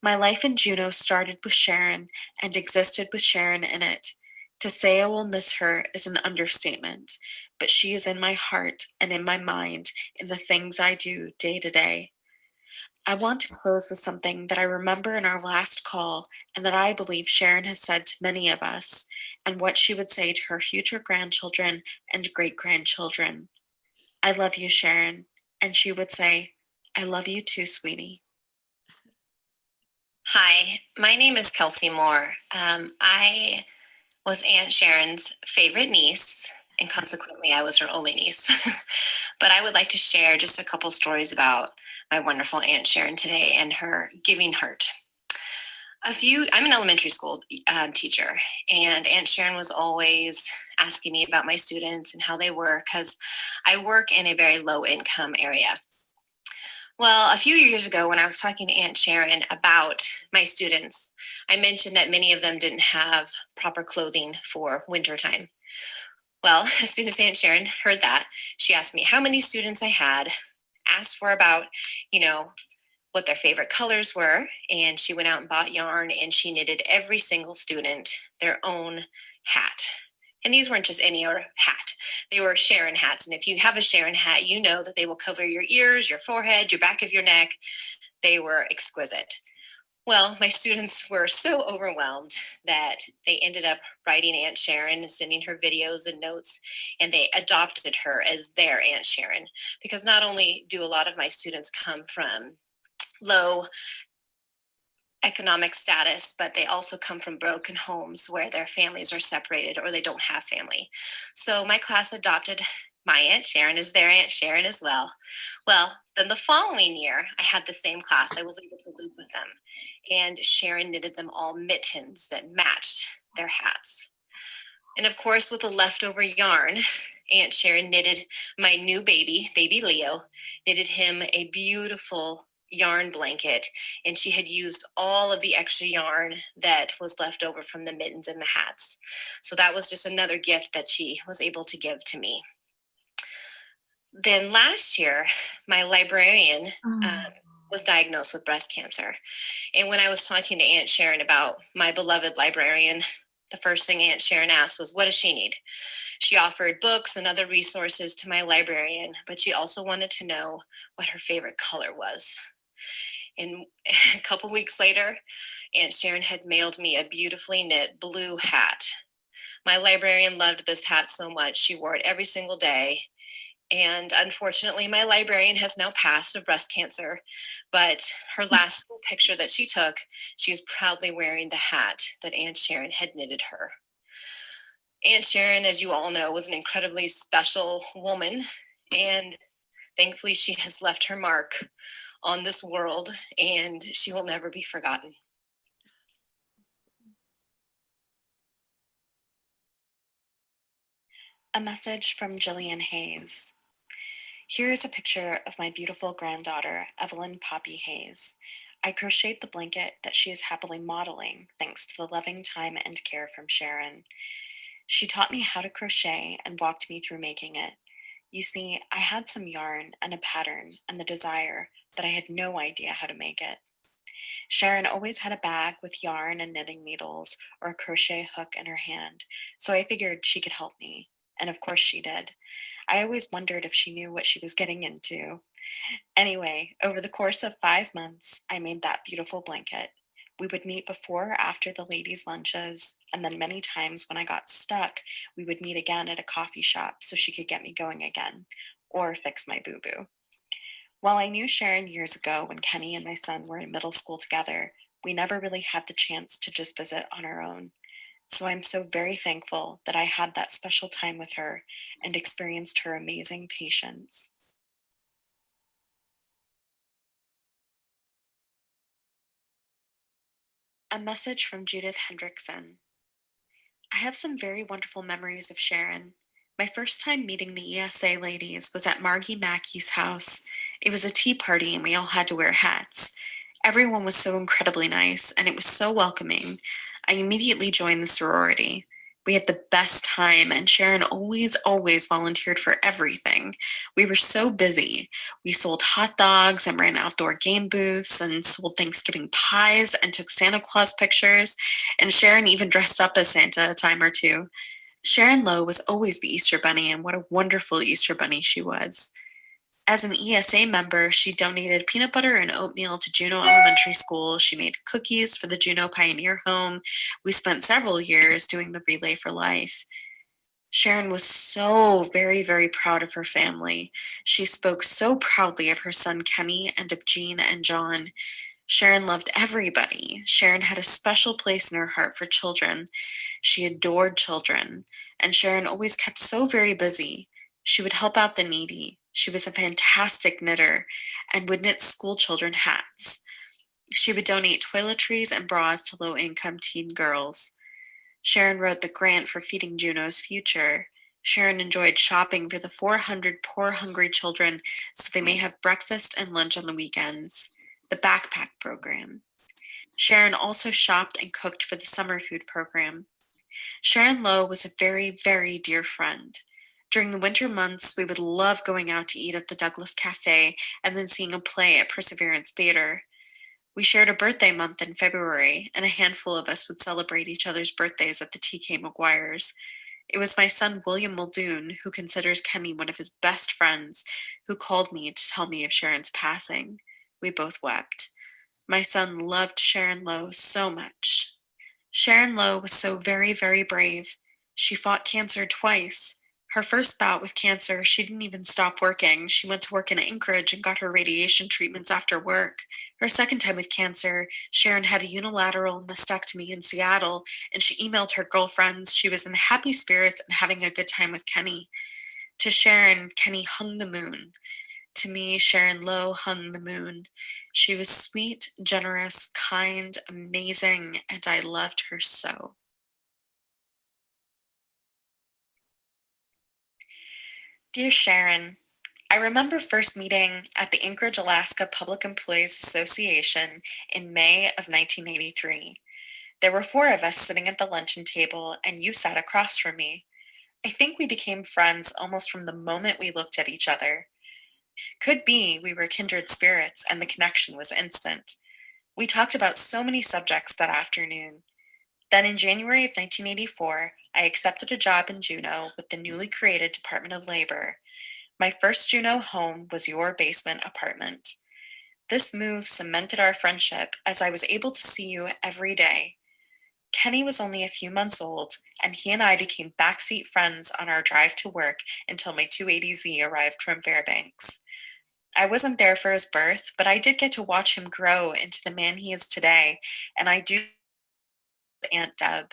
My life in Juneau started with Sharon and existed with Sharon in it. To say I will miss her is an understatement, but she is in my heart and in my mind in the things I do day to day. I want to close with something that I remember in our last call and that I believe Sharon has said to many of us, and what she would say to her future grandchildren and great-grandchildren. I love you, Sharon. And she would say, I love you too, sweetie. Hi, my name is Kelsey Moore. I was Aunt Sharon's favorite niece, and consequently, I was her only niece. But I would like to share just a couple stories about my wonderful Aunt Sharon today and her giving heart. I'm an elementary school teacher, and Aunt Sharon was always asking me about my students and how they were, because I work in a very low income area. Well, a few years ago, when I was talking to Aunt Sharon about my students, I mentioned that many of them didn't have proper clothing for wintertime. Well, as soon as Aunt Sharon heard that, she asked me how many students I had, asked for about, what their favorite colors were, and she went out and bought yarn, and she knitted every single student their own hat. And these weren't just any other hat. They were Sharon hats. And if you have a Sharon hat, you know that they will cover your ears, your forehead, your back of your neck. They were exquisite. Well, my students were so overwhelmed that they ended up writing Aunt Sharon and sending her videos and notes, and they adopted her as their Aunt Sharon. Because not only do a lot of my students come from low economic status, but they also come from broken homes where their families are separated or they don't have family. So my class adopted my Aunt Sharon as their Aunt Sharon as well. Well, then the following year, I had the same class. I was able to loop with them, and Sharon knitted them all mittens that matched their hats. And of course, with the leftover yarn, Aunt Sharon knitted my new baby Leo, knitted him a beautiful yarn blanket, and she had used all of the extra yarn that was left over from the mittens and the hats. So that was just another gift that she was able to give to me. Then last year, my librarian was diagnosed with breast cancer. And when I was talking to Aunt Sharon about my beloved librarian, the first thing Aunt Sharon asked was, what does she need? She offered books and other resources to my librarian, but she also wanted to know what her favorite color was. And a couple weeks later, Aunt Sharon had mailed me a beautifully knit blue hat. My librarian loved this hat so much, she wore it every single day. And unfortunately, my librarian has now passed of breast cancer, but her last school picture that she took, she was proudly wearing the hat that Aunt Sharon had knitted her. Aunt Sharon, as you all know, was an incredibly special woman, and thankfully she has left her mark on this world, and she will never be forgotten. A message from Jillian Hayes. Here is a picture of my beautiful granddaughter, Evelyn Poppy Hayes. I crocheted the blanket that she is happily modeling thanks to the loving time and care from Sharon. She taught me how to crochet and walked me through making it. You see, I had some yarn and a pattern and the desire, but I had no idea how to make it. Sharon always had a bag with yarn and knitting needles or a crochet hook in her hand, so I figured she could help me. And of course she did. I always wondered if she knew what she was getting into. Anyway, over the course of 5 months, I made that beautiful blanket. We would meet before or after the ladies' lunches, and then many times when I got stuck, we would meet again at a coffee shop so she could get me going again, or fix my boo-boo. While I knew Sharon years ago when Kenny and my son were in middle school together, we never really had the chance to just visit on our own. So I'm so very thankful that I had that special time with her and experienced her amazing patience. A message from Judith Hendrickson. I have some very wonderful memories of Sharon. My first time meeting the ESA ladies was at Margi Maki's house. It was a tea party and we all had to wear hats. Everyone was so incredibly nice and it was so welcoming. I immediately joined the sorority. We had the best time and Sharon always volunteered for everything. We were so busy. We sold hot dogs and ran outdoor game booths and sold Thanksgiving pies and took Santa Claus pictures. And Sharon even dressed up as Santa a time or two. Sharon Lowe was always the Easter Bunny, and what a wonderful Easter Bunny she was. As an ESA member, she donated peanut butter and oatmeal to Juneau Elementary School. She made cookies for the Juneau Pioneer Home. We spent several years doing the Relay for Life. Sharon was so very, very proud of her family. She spoke so proudly of her son Kenny and of Jean and John. Sharon loved everybody. Sharon had a special place in her heart for children. She adored children, and Sharon always kept so very busy. She would help out the needy. She was a fantastic knitter and would knit school children hats. She would donate toiletries and bras to low-income teen girls. Sharon wrote the grant for Feeding Juneau's Future. Sharon enjoyed shopping for the 400 poor, hungry children so they may have breakfast and lunch on the weekends. The backpack program. Sharon also shopped and cooked for the summer food program. Sharon Lowe was a very, very dear friend. During the winter months, we would love going out to eat at the Douglas Cafe and then seeing a play at Perseverance Theater. We shared a birthday month in February, and a handful of us would celebrate each other's birthdays at the TK McGuire's. It was my son, William Muldoon, who considers Kenny one of his best friends, who called me to tell me of Sharon's passing. We both wept. My son loved Sharon Lowe so much. Sharon Lowe was so very, very brave. She fought cancer twice. Her first bout with cancer, she didn't even stop working. She went to work in Anchorage and got her radiation treatments after work. Her second time with cancer, Sharon had a unilateral mastectomy in Seattle, and she emailed her girlfriends she was in happy spirits and having a good time with Kenny. To Sharon, Kenny hung the moon. To me, Sharon Lowe hung the moon. She was sweet, generous, kind, amazing, and I loved her so. Dear Sharon, I remember first meeting at the Anchorage, Alaska Public Employees Association in May of 1983. There were 4 of us sitting at the luncheon table, and you sat across from me. I think we became friends almost from the moment we looked at each other. Could be we were kindred spirits, and the connection was instant. We talked about so many subjects that afternoon. Then in January of 1984, I accepted a job in Juneau with the newly created Department of Labor. My first Juneau home was your basement apartment. This move cemented our friendship as I was able to see you every day. Kenny was only a few months old, and he and I became backseat friends on our drive to work until my 280Z arrived from Fairbanks. I wasn't there for his birth, but I did get to watch him grow into the man he is today, and I do Aunt Deb.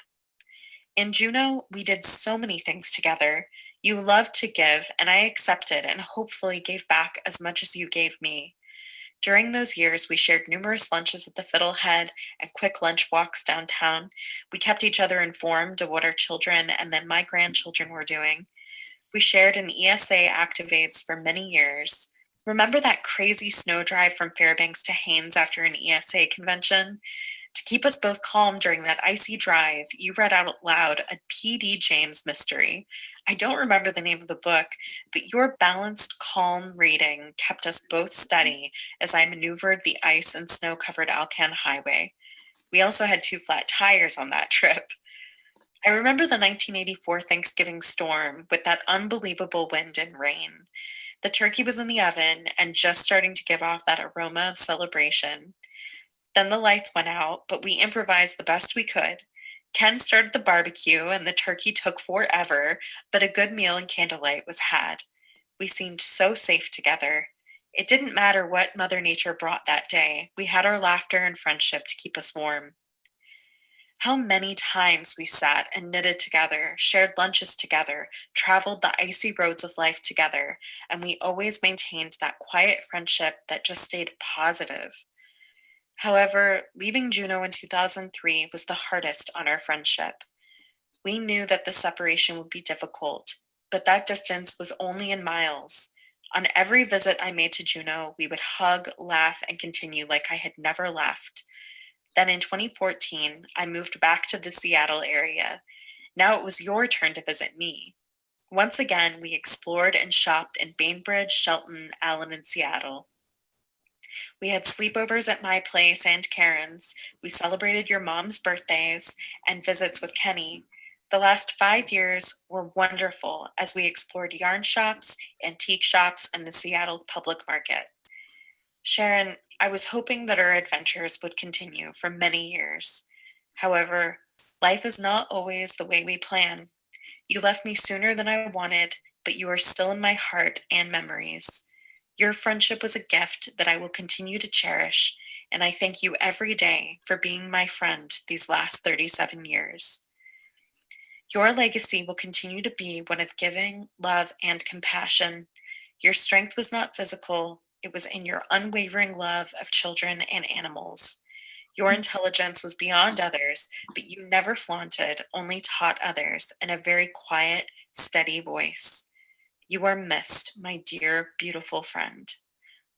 In Juneau, we did so many things together. You loved to give, and I accepted and hopefully gave back as much as you gave me. During those years, we shared numerous lunches at the Fiddlehead and quick lunch walks downtown. We kept each other informed of what our children and then my grandchildren were doing. We shared in ESA activates for many years. Remember that crazy snow drive from Fairbanks to Haines after an ESA convention? To keep us both calm during that icy drive, you read out loud a P.D. James mystery. I don't remember the name of the book, but your balanced, calm reading kept us both steady as I maneuvered the ice and snow-covered Alcan Highway. We also had 2 flat tires on that trip. I remember the 1984 Thanksgiving storm with that unbelievable wind and rain. The turkey was in the oven and just starting to give off that aroma of celebration. Then the lights went out, but we improvised the best we could. Ken started the barbecue and the turkey took forever, but a good meal and candlelight was had. We seemed so safe together. It didn't matter what Mother Nature brought that day. We had our laughter and friendship to keep us warm. How many times we sat and knitted together, shared lunches together, traveled the icy roads of life together, and we always maintained that quiet friendship that just stayed positive. However, leaving Juneau in 2003 was the hardest on our friendship. We knew that the separation would be difficult, but that distance was only in miles. On every visit I made to Juneau, we would hug, laugh, and continue like I had never left. Then in 2014, I moved back to the Seattle area. Now it was your turn to visit me. Once again, we explored and shopped in Bainbridge, Shelton, Allen, and Seattle. We had sleepovers at my place and Karen's. We celebrated your mom's birthdays and visits with Kenny. The last 5 years were wonderful as we explored yarn shops, antique shops, and the Seattle public market. Sharon, I was hoping that our adventures would continue for many years. However, life is not always the way we plan. You left me sooner than I wanted, but you are still in my heart and memories. Your friendship was a gift that I will continue to cherish, and I thank you every day for being my friend these last 37 years. Your legacy will continue to be one of giving, love, and compassion. Your strength was not physical, it was in your unwavering love of children and animals. Your intelligence was beyond others, but you never flaunted, only taught others in a very quiet, steady voice. You are missed, my dear, beautiful friend.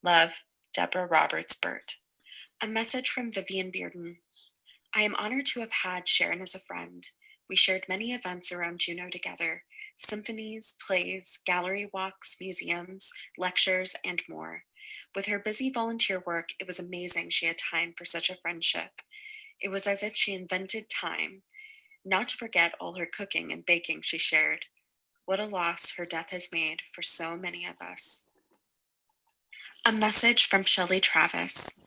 Love, Deborah Roberts-Burt. A message from Vivian Bearden. I am honored to have had Sharon as a friend. We shared many events around Juneau together, symphonies, plays, gallery walks, museums, lectures, and more. With her busy volunteer work, it was amazing she had time for such a friendship. It was as if she invented time, not to forget all her cooking and baking she shared. What a loss her death has made for so many of us. A message from Shelley Travis.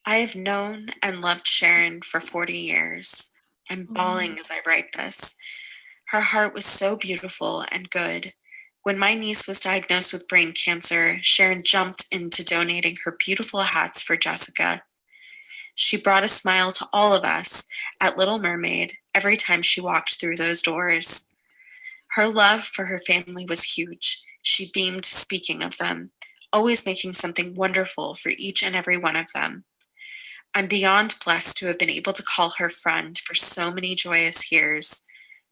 I have known and loved Sharon for 40 years. I'm bawling as I write this. Her heart was so beautiful and good. When my niece was diagnosed with brain cancer, Sharon jumped into donating her beautiful hats for Jessica. She brought a smile to all of us at Little Mermaid every time she walked through those doors. Her love for her family was huge. She beamed speaking of them, always making something wonderful for each and every one of them. I'm beyond blessed to have been able to call her friend for so many joyous years.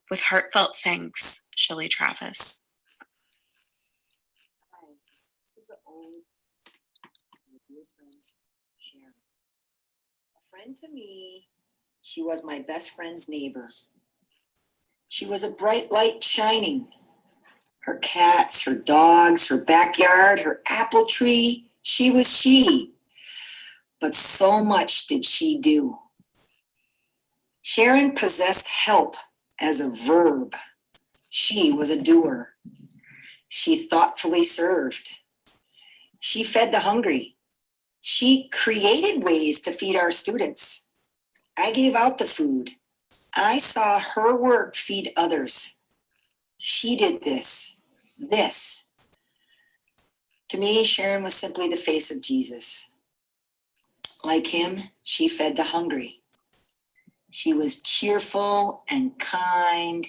With heartfelt thanks, Shelley Travis. childhood friend, Sharon. A friend to me, she was my best friend's neighbor. She was a bright light shining. Her cats, her dogs, her backyard, her apple tree, she was she. But so much did she do. Sharon possessed help as a verb. She was a doer. She thoughtfully served. She fed the hungry. She created ways to feed our students. I gave out the food. I saw her work feed others. She did this. To me, Sharon was simply the face of Jesus. Like him, she fed the hungry. She was cheerful and kind.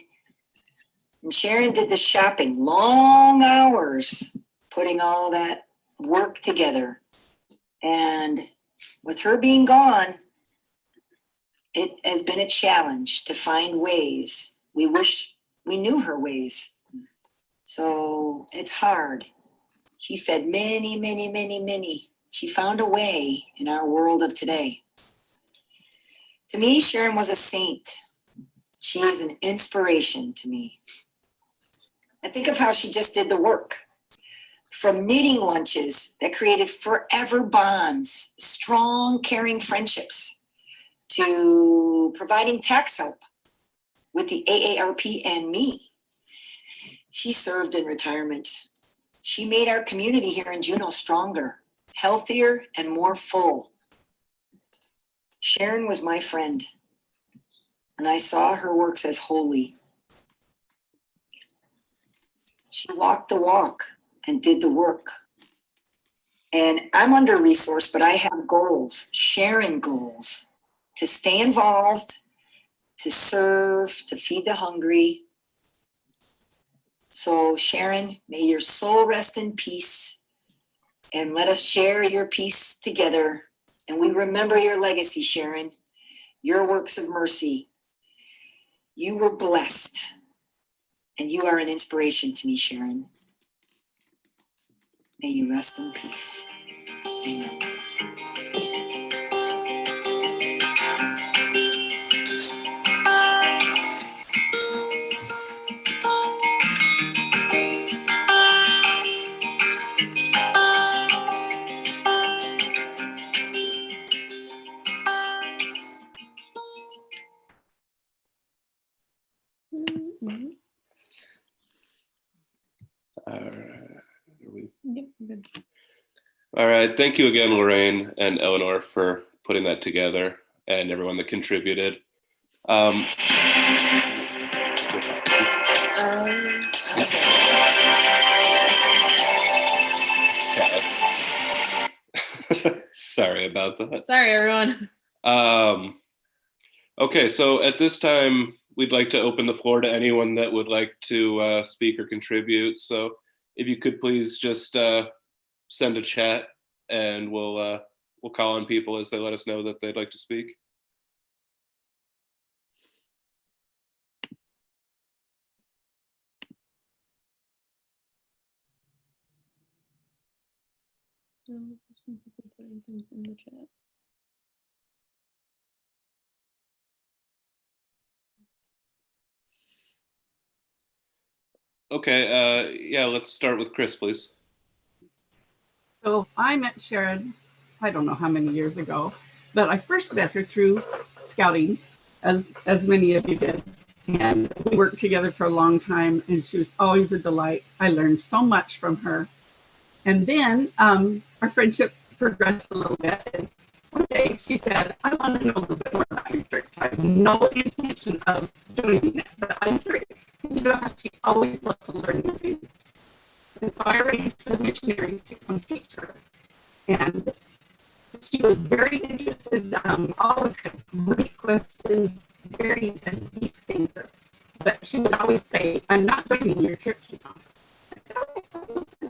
And Sharon did the shopping, long hours, putting all that work together. And with her being gone, it has been a challenge to find ways. We wish we knew her ways. So it's hard. She fed many, many, many, many. She found a way in our world of today. To me, Sharon was a saint. She is an inspiration to me. I think of how she just did the work. From knitting lunches that created forever bonds, strong, caring friendships, to providing tax help with the AARP and me. She served in retirement. She made our community here in Juneau stronger, healthier, and more full. Sharon was my friend, and I saw her works as holy. She walked the walk and did the work. And I'm under-resourced, but I have goals, Sharon goals, to stay involved, to serve, to feed the hungry. So Sharon, may your soul rest in peace, and let us share your peace together. And we remember your legacy, Sharon, your works of mercy. You were blessed, and you are an inspiration to me, Sharon. May you rest in peace. Amen. All right. Thank you again, Lorraine and Eleanor, for putting that together, and everyone that contributed. Sorry about that. Sorry, everyone. Okay, so at this time, we'd like to open the floor to anyone that would like to speak or contribute. So if you could please just send a chat, and we'll call on people as they let us know that they'd like to speak. Okay, yeah, let's start with Chris, please. So I met Sharon, I don't know how many years ago, but I first met her through scouting, as many of you did. And we worked together for a long time, and she was always a delight. I learned so much from her. And then our friendship progressed a little bit. And one day she said, I want to know a little bit more about your church. I have no intention of joining it, but I'm curious. Because you know how she always loved to learn new things. And so I arranged for the missionaries to come teach her. And she was very interested, always had great questions, very deep thinker. But she would always say, I'm not joining your church, you know. I said, okay.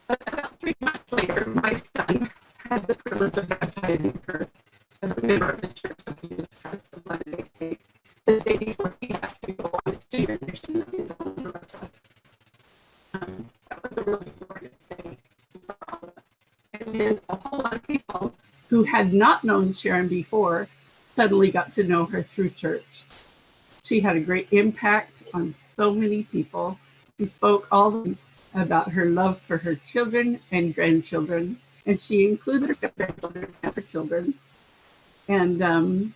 But about 3 months later, my son had the privilege of baptizing her as a member of the Church of Jesus Christ of Latter-day Saints the day before he had to go on a 2-year mission of his own in Russia. That was a really glorious day for all of us. And is a whole lot of people who had not known Sharon before suddenly got to know her through church. She had a great impact on so many people. She spoke all about her love for her children and grandchildren, and she included her step-grandchildren as her children. And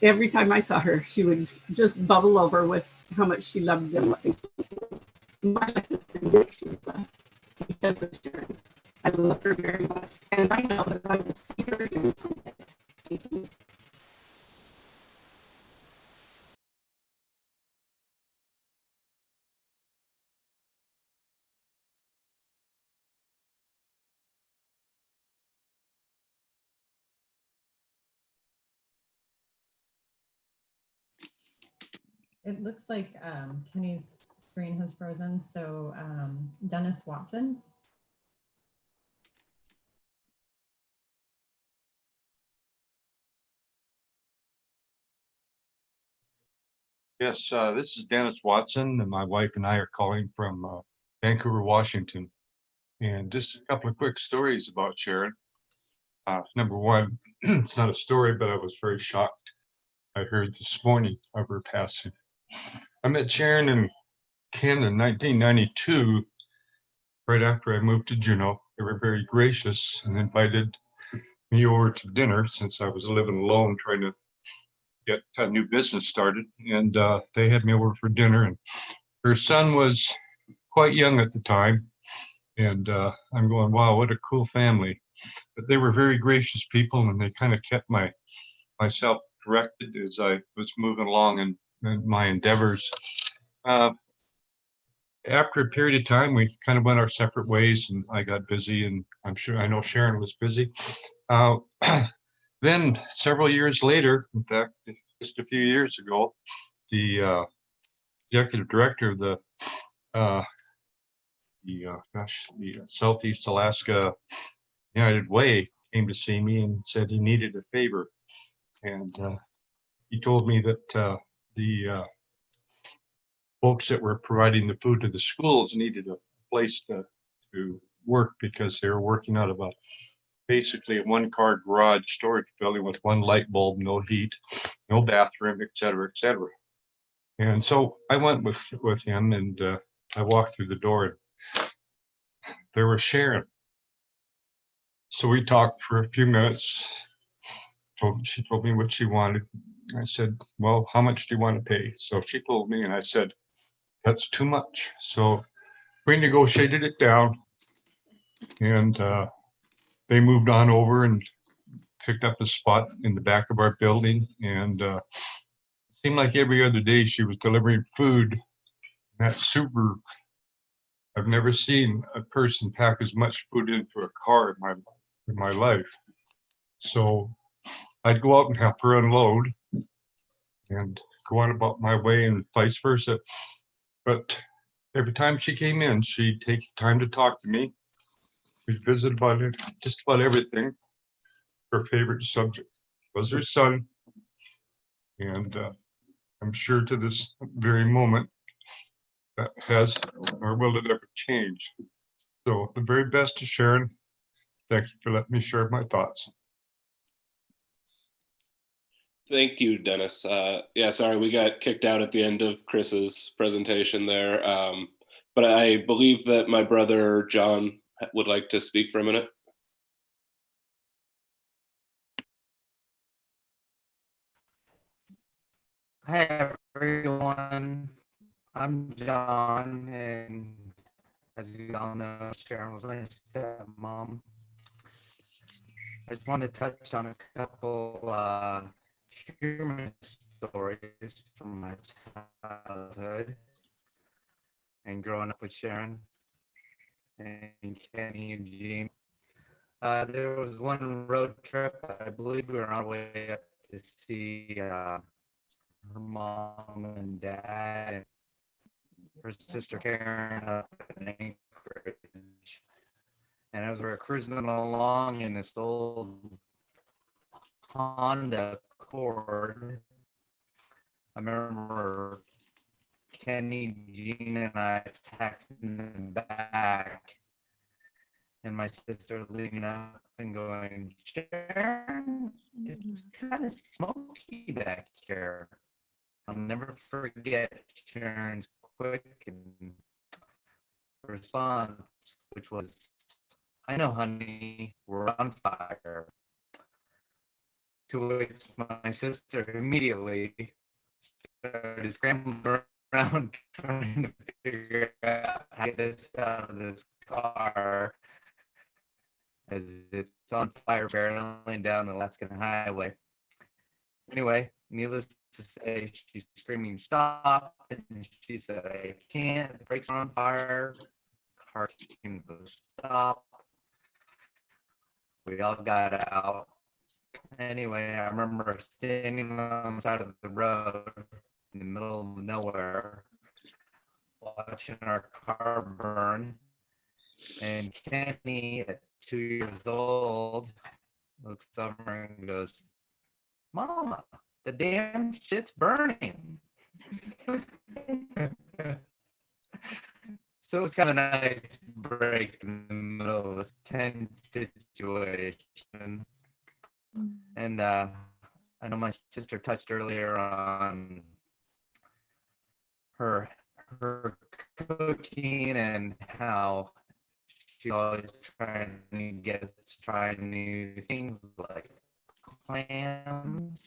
every time I saw her, she would just bubble over with how much she loved them. What they did. My life has been richly blessed because of Sharon. I love her very much, and I know that I will see her again someday. Thank you. It looks like Kenny's screen has frozen. So Dennis Watson. Yes, this is Dennis Watson, and my wife and I are calling from Vancouver, Washington. And just a couple of quick stories about Sharon. Number one, it's not a story, but I was very shocked. I heard this morning of her passing. I met Sharon in Canada in 1992, right after I moved to Juneau. They were very gracious and invited me over to dinner since I was living alone trying to get a new business started. And they had me over for dinner, and her son was quite young at the time. And I'm going, wow, what a cool family. But they were very gracious people, and they kind of kept myself directed as I was moving along in my endeavors. After a period of time, we kind of went our separate ways, and I got busy, and I know Sharon was busy. Then several years later, in fact, just a few years ago, the executive director of the Southeast Alaska United Way came to see me and said he needed a favor. And he told me that the folks that were providing the food to the schools needed a place to work because they were working out of basically a one-car garage storage building with one light bulb, no heat, no bathroom, et cetera, et cetera. And so I went with him, and I walked through the door, and there was Sharon. So we talked for a few minutes. She told me what she wanted. I said, well, how much do you want to pay? So she told me, and I said, that's too much. So we negotiated it down, and they moved on over and picked up a spot in the back of our building. And it seemed like every other day she was delivering food. That's super. I've never seen a person pack as much food into a car in my life. So I'd go out and help her unload and go on about my way, and vice versa. But every time she came in, she'd take time to talk to me. We'd visit about it, just about everything. Her favorite subject was her son. And I'm sure to this very moment that has, or will it ever change? So the very best to Sharon. Thank you for letting me share my thoughts. Thank you, Dennis. Yeah, sorry, we got kicked out at the end of Chris's presentation there. But I believe that my brother, John, would like to speak for a minute. Hi, everyone. I'm John, and as you all know, Sharon was my stepmom. I just want to touch on a couple human stories from my childhood and growing up with Sharon and Kenny and Jean. There was one road trip, I believe we were on our way up to see her mom and dad and her sister Karen up in Anchorage. And as we were cruising along in this old Honda Accord, I remember Kenny, Jean, and I attacking in the back. and my sister leaning up and going, Sharon, it's kind of smoky back here. I'll never forget Sharon's quick response, which was, I know, honey, we're on fire. To which my sister immediately started scrambling around trying to figure out how to get this out of this car as it's on fire barreling down the Alaskan highway. Anyway, needless to say, she's screaming, stop, and she said, I can't, the brakes are on fire, car came to stop. We all got out. Anyway, I remember standing on the side of the road in the middle of nowhere, watching our car burn, and Kenny, at 2 years old, looks over and goes, Mama, the damn shit's burning. So it's kind of a nice break in the middle of a tense situation. And I know my sister touched earlier on her cooking and how she's always trying to get us to try new things like clams.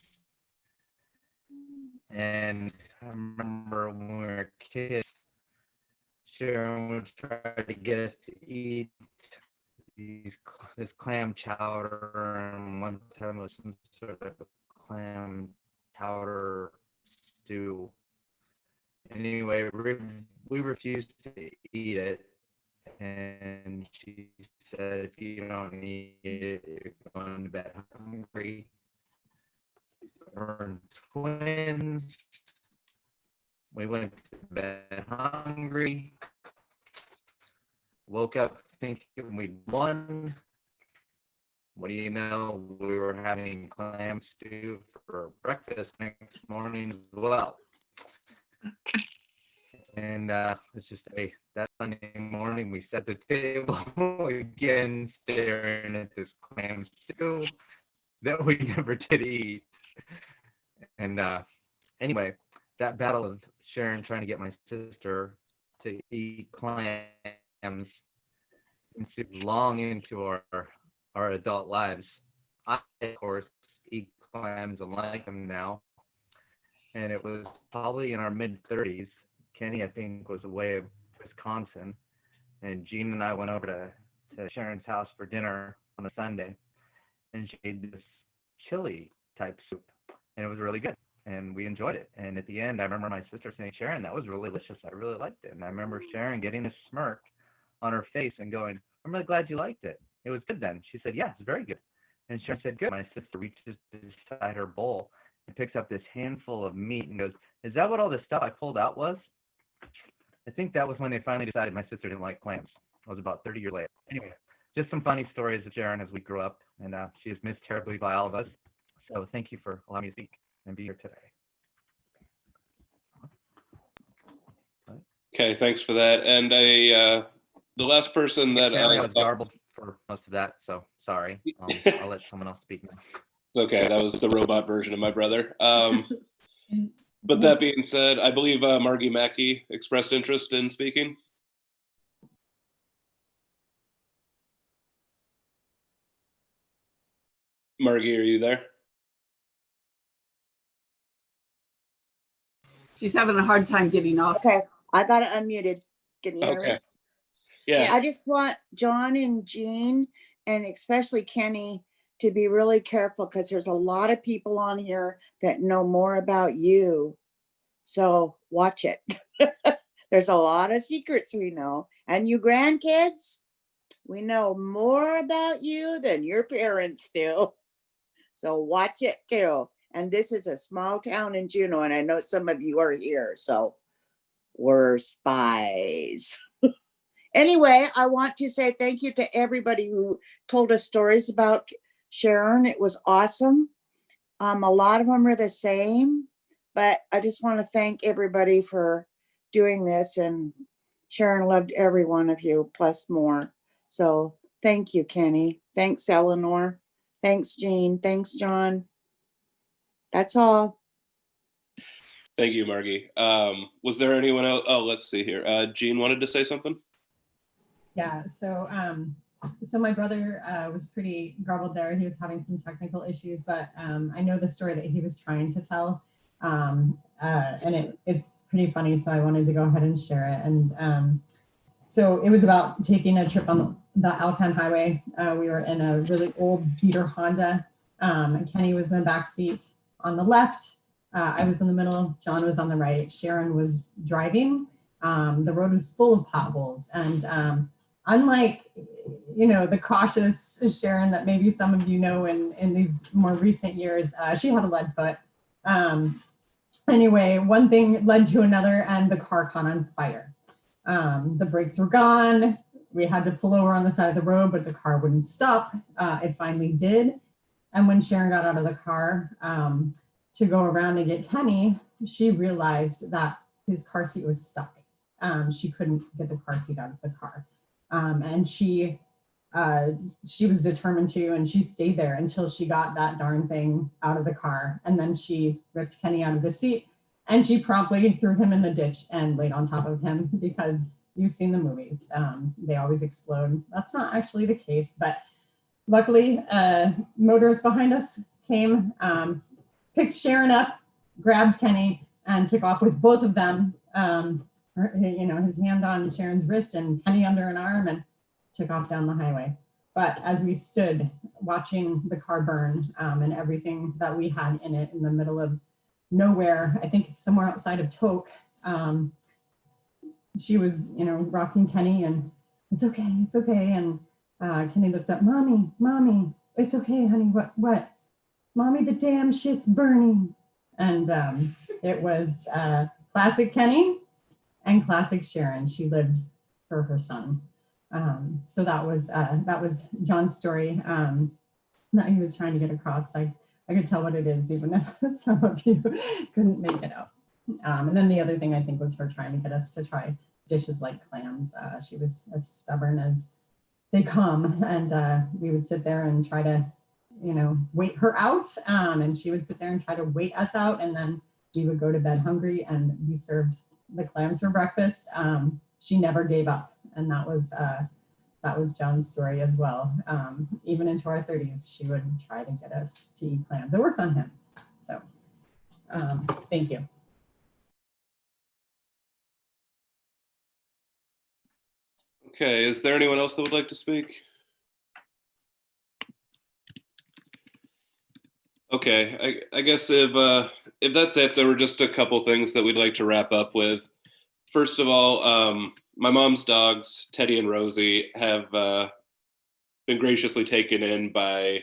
And I remember when we were kids, Sharon would try to get us to eat this clam chowder, and one time it was some sort of clam chowder stew. Anyway, we refused to eat it, and she said, if you don't eat it, you're going to bed hungry. We're twins. We went to bed hungry. Woke up thinking we'd won. What do you know? We were having clam stew for breakfast next morning as well. And it's just that Sunday morning we set the table again, staring at this clam stew that we never did eat. And anyway, that battle of Sharon trying to get my sister to eat clams ensued long into our adult lives. I, of course, eat clams and like them now. And it was probably in our mid-30s. Kenny, I think, was away in Wisconsin. And Jean and I went over to Sharon's house for dinner on a Sunday. And she made this chili type soup. And it was really good. And we enjoyed it. And at the end, I remember my sister saying, Sharon, that was really delicious. I really liked it. And I remember Sharon getting a smirk on her face and going, I'm really glad you liked it. It was good then. She said, yeah, it's very good. And Sharon said, good. My sister reaches beside her bowl and picks up this handful of meat and goes, is that what all this stuff I pulled out was? I think that was when they finally decided my sister didn't like clams. It was about 30 years later. Anyway, just some funny stories of Sharon as we grew up. And she is missed terribly by all of us. So thank you for allowing me to speak and be here today. Okay, thanks for that. And the last person that I was garbled for most of that, so sorry. I'll let someone else speak now. It's okay. That was the robot version of my brother. But that being said, I believe Margi Maki expressed interest in speaking. Margi, are you there? She's having a hard time getting off. Okay, I got it unmuted. Can you hear me? Yeah. I just want John and Jean, and especially Kenny, to be really careful because there's a lot of people on here that know more about you. So watch it. There's a lot of secrets we know. And you grandkids, we know more about you than your parents do. So watch it too. And this is a small town in Juneau, and I know some of you are here, so we're spies. Anyway, I want to say thank you to everybody who told us stories about Sharon. It was awesome. A lot of them are the same, but I just want to thank everybody for doing this, and Sharon loved every one of you, plus more. So Thank you, Kenny. Thanks, Eleanor. Thanks, Jean. Thanks, John. That's all. Thank you, Margie. Was there anyone else? Oh, let's see here. Jean wanted to say something. Yeah, so my brother was pretty garbled there. He was having some technical issues, but I know the story that he was trying to tell, and it's pretty funny, so I wanted to go ahead and share it. And so it was about taking a trip on the Alcan Highway. We were in a really old beater Honda, and Kenny was in the back seat on the left. I was in the middle, John was on the right, Sharon was driving. The road was full of potholes, and unlike, the cautious Sharon that maybe some of you know in these more recent years, she had a lead foot. Anyway, one thing led to another and the car caught on fire. The brakes were gone. We had to pull over on the side of the road, but the car wouldn't stop. It finally did. And when Sharon got out of the car to go around and get Kenny, she realized that his car seat was stuck. She couldn't get the car seat out of the car. And she was determined to, and she stayed there until she got that darn thing out of the car. And then she ripped Kenny out of the seat and she promptly threw him in the ditch and laid on top of him, because you've seen the movies. They always explode. That's not actually the case, but luckily motorists behind us came, picked Sharon up, grabbed Kenny and took off with both of them. His hand on Sharon's wrist and Kenny under an arm, and took off down the highway. But as we stood watching the car burn and everything that we had in it in the middle of nowhere, I think somewhere outside of Toke, she was, rocking Kenny and it's okay. And Kenny looked up, mommy, it's okay, honey, what? Mommy, the damn shit's burning. And it was classic Kenny and classic Sharon. She lived for her son. So that was John's story that he was trying to get across. I could tell what it is, even if some of you couldn't make it out. And then the other thing I think was her trying to get us to try dishes like clams. She was as stubborn as they come, and we would sit there and try to, wait her out, and she would sit there and try to wait us out, and then we would go to bed hungry and be served the clams for breakfast. She never gave up, and that was John's story as well. Even into our 30s, she would try to get us to eat clams. It worked on him. So thank you. Okay, is there anyone else that would like to speak? Okay, I guess if that's it, there were just a couple things that we'd like to wrap up with. First of all, my mom's dogs, Teddy and Rosie, have been graciously taken in by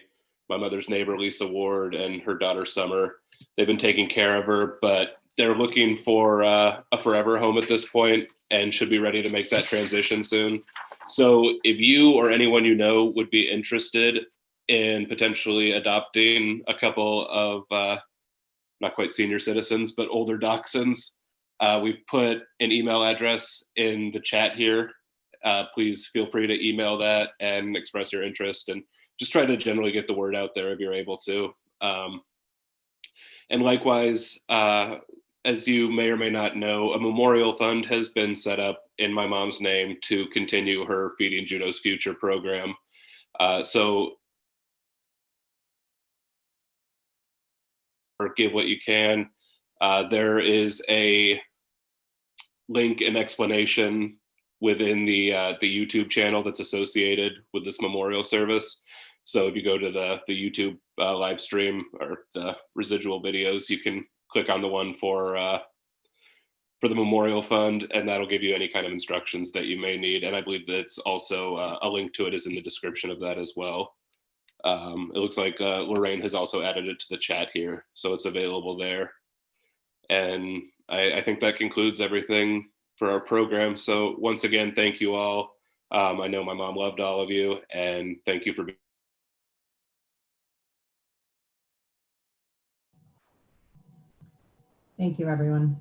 my mother's neighbor, Lisa Ward, and her daughter, Summer. They've been taking care of her, but they're looking for a forever home at this point and should be ready to make that transition soon. So if you or anyone you know would be interested in potentially adopting a couple of, not quite senior citizens, but older dachshunds, we've put an email address in the chat here. Please feel free to email that and express your interest, and just try to generally get the word out there if you're able to. And likewise, as you may or may not know, a memorial fund has been set up in my mom's name to continue her Feeding Juno's Future program. So give what you can. There is a link and explanation within the YouTube channel that's associated with this memorial service. So if you go to the YouTube live stream or the residual videos, you can click on the one for the memorial fund, and that'll give you any kind of instructions that you may need. And I believe that's also a link to it is in the description of that as well. It looks like Lorraine has also added it to the chat here, so it's available there. And I think that concludes everything for our program. So once again, thank you all. I know my mom loved all of you, and thank you for being. Thank you, everyone.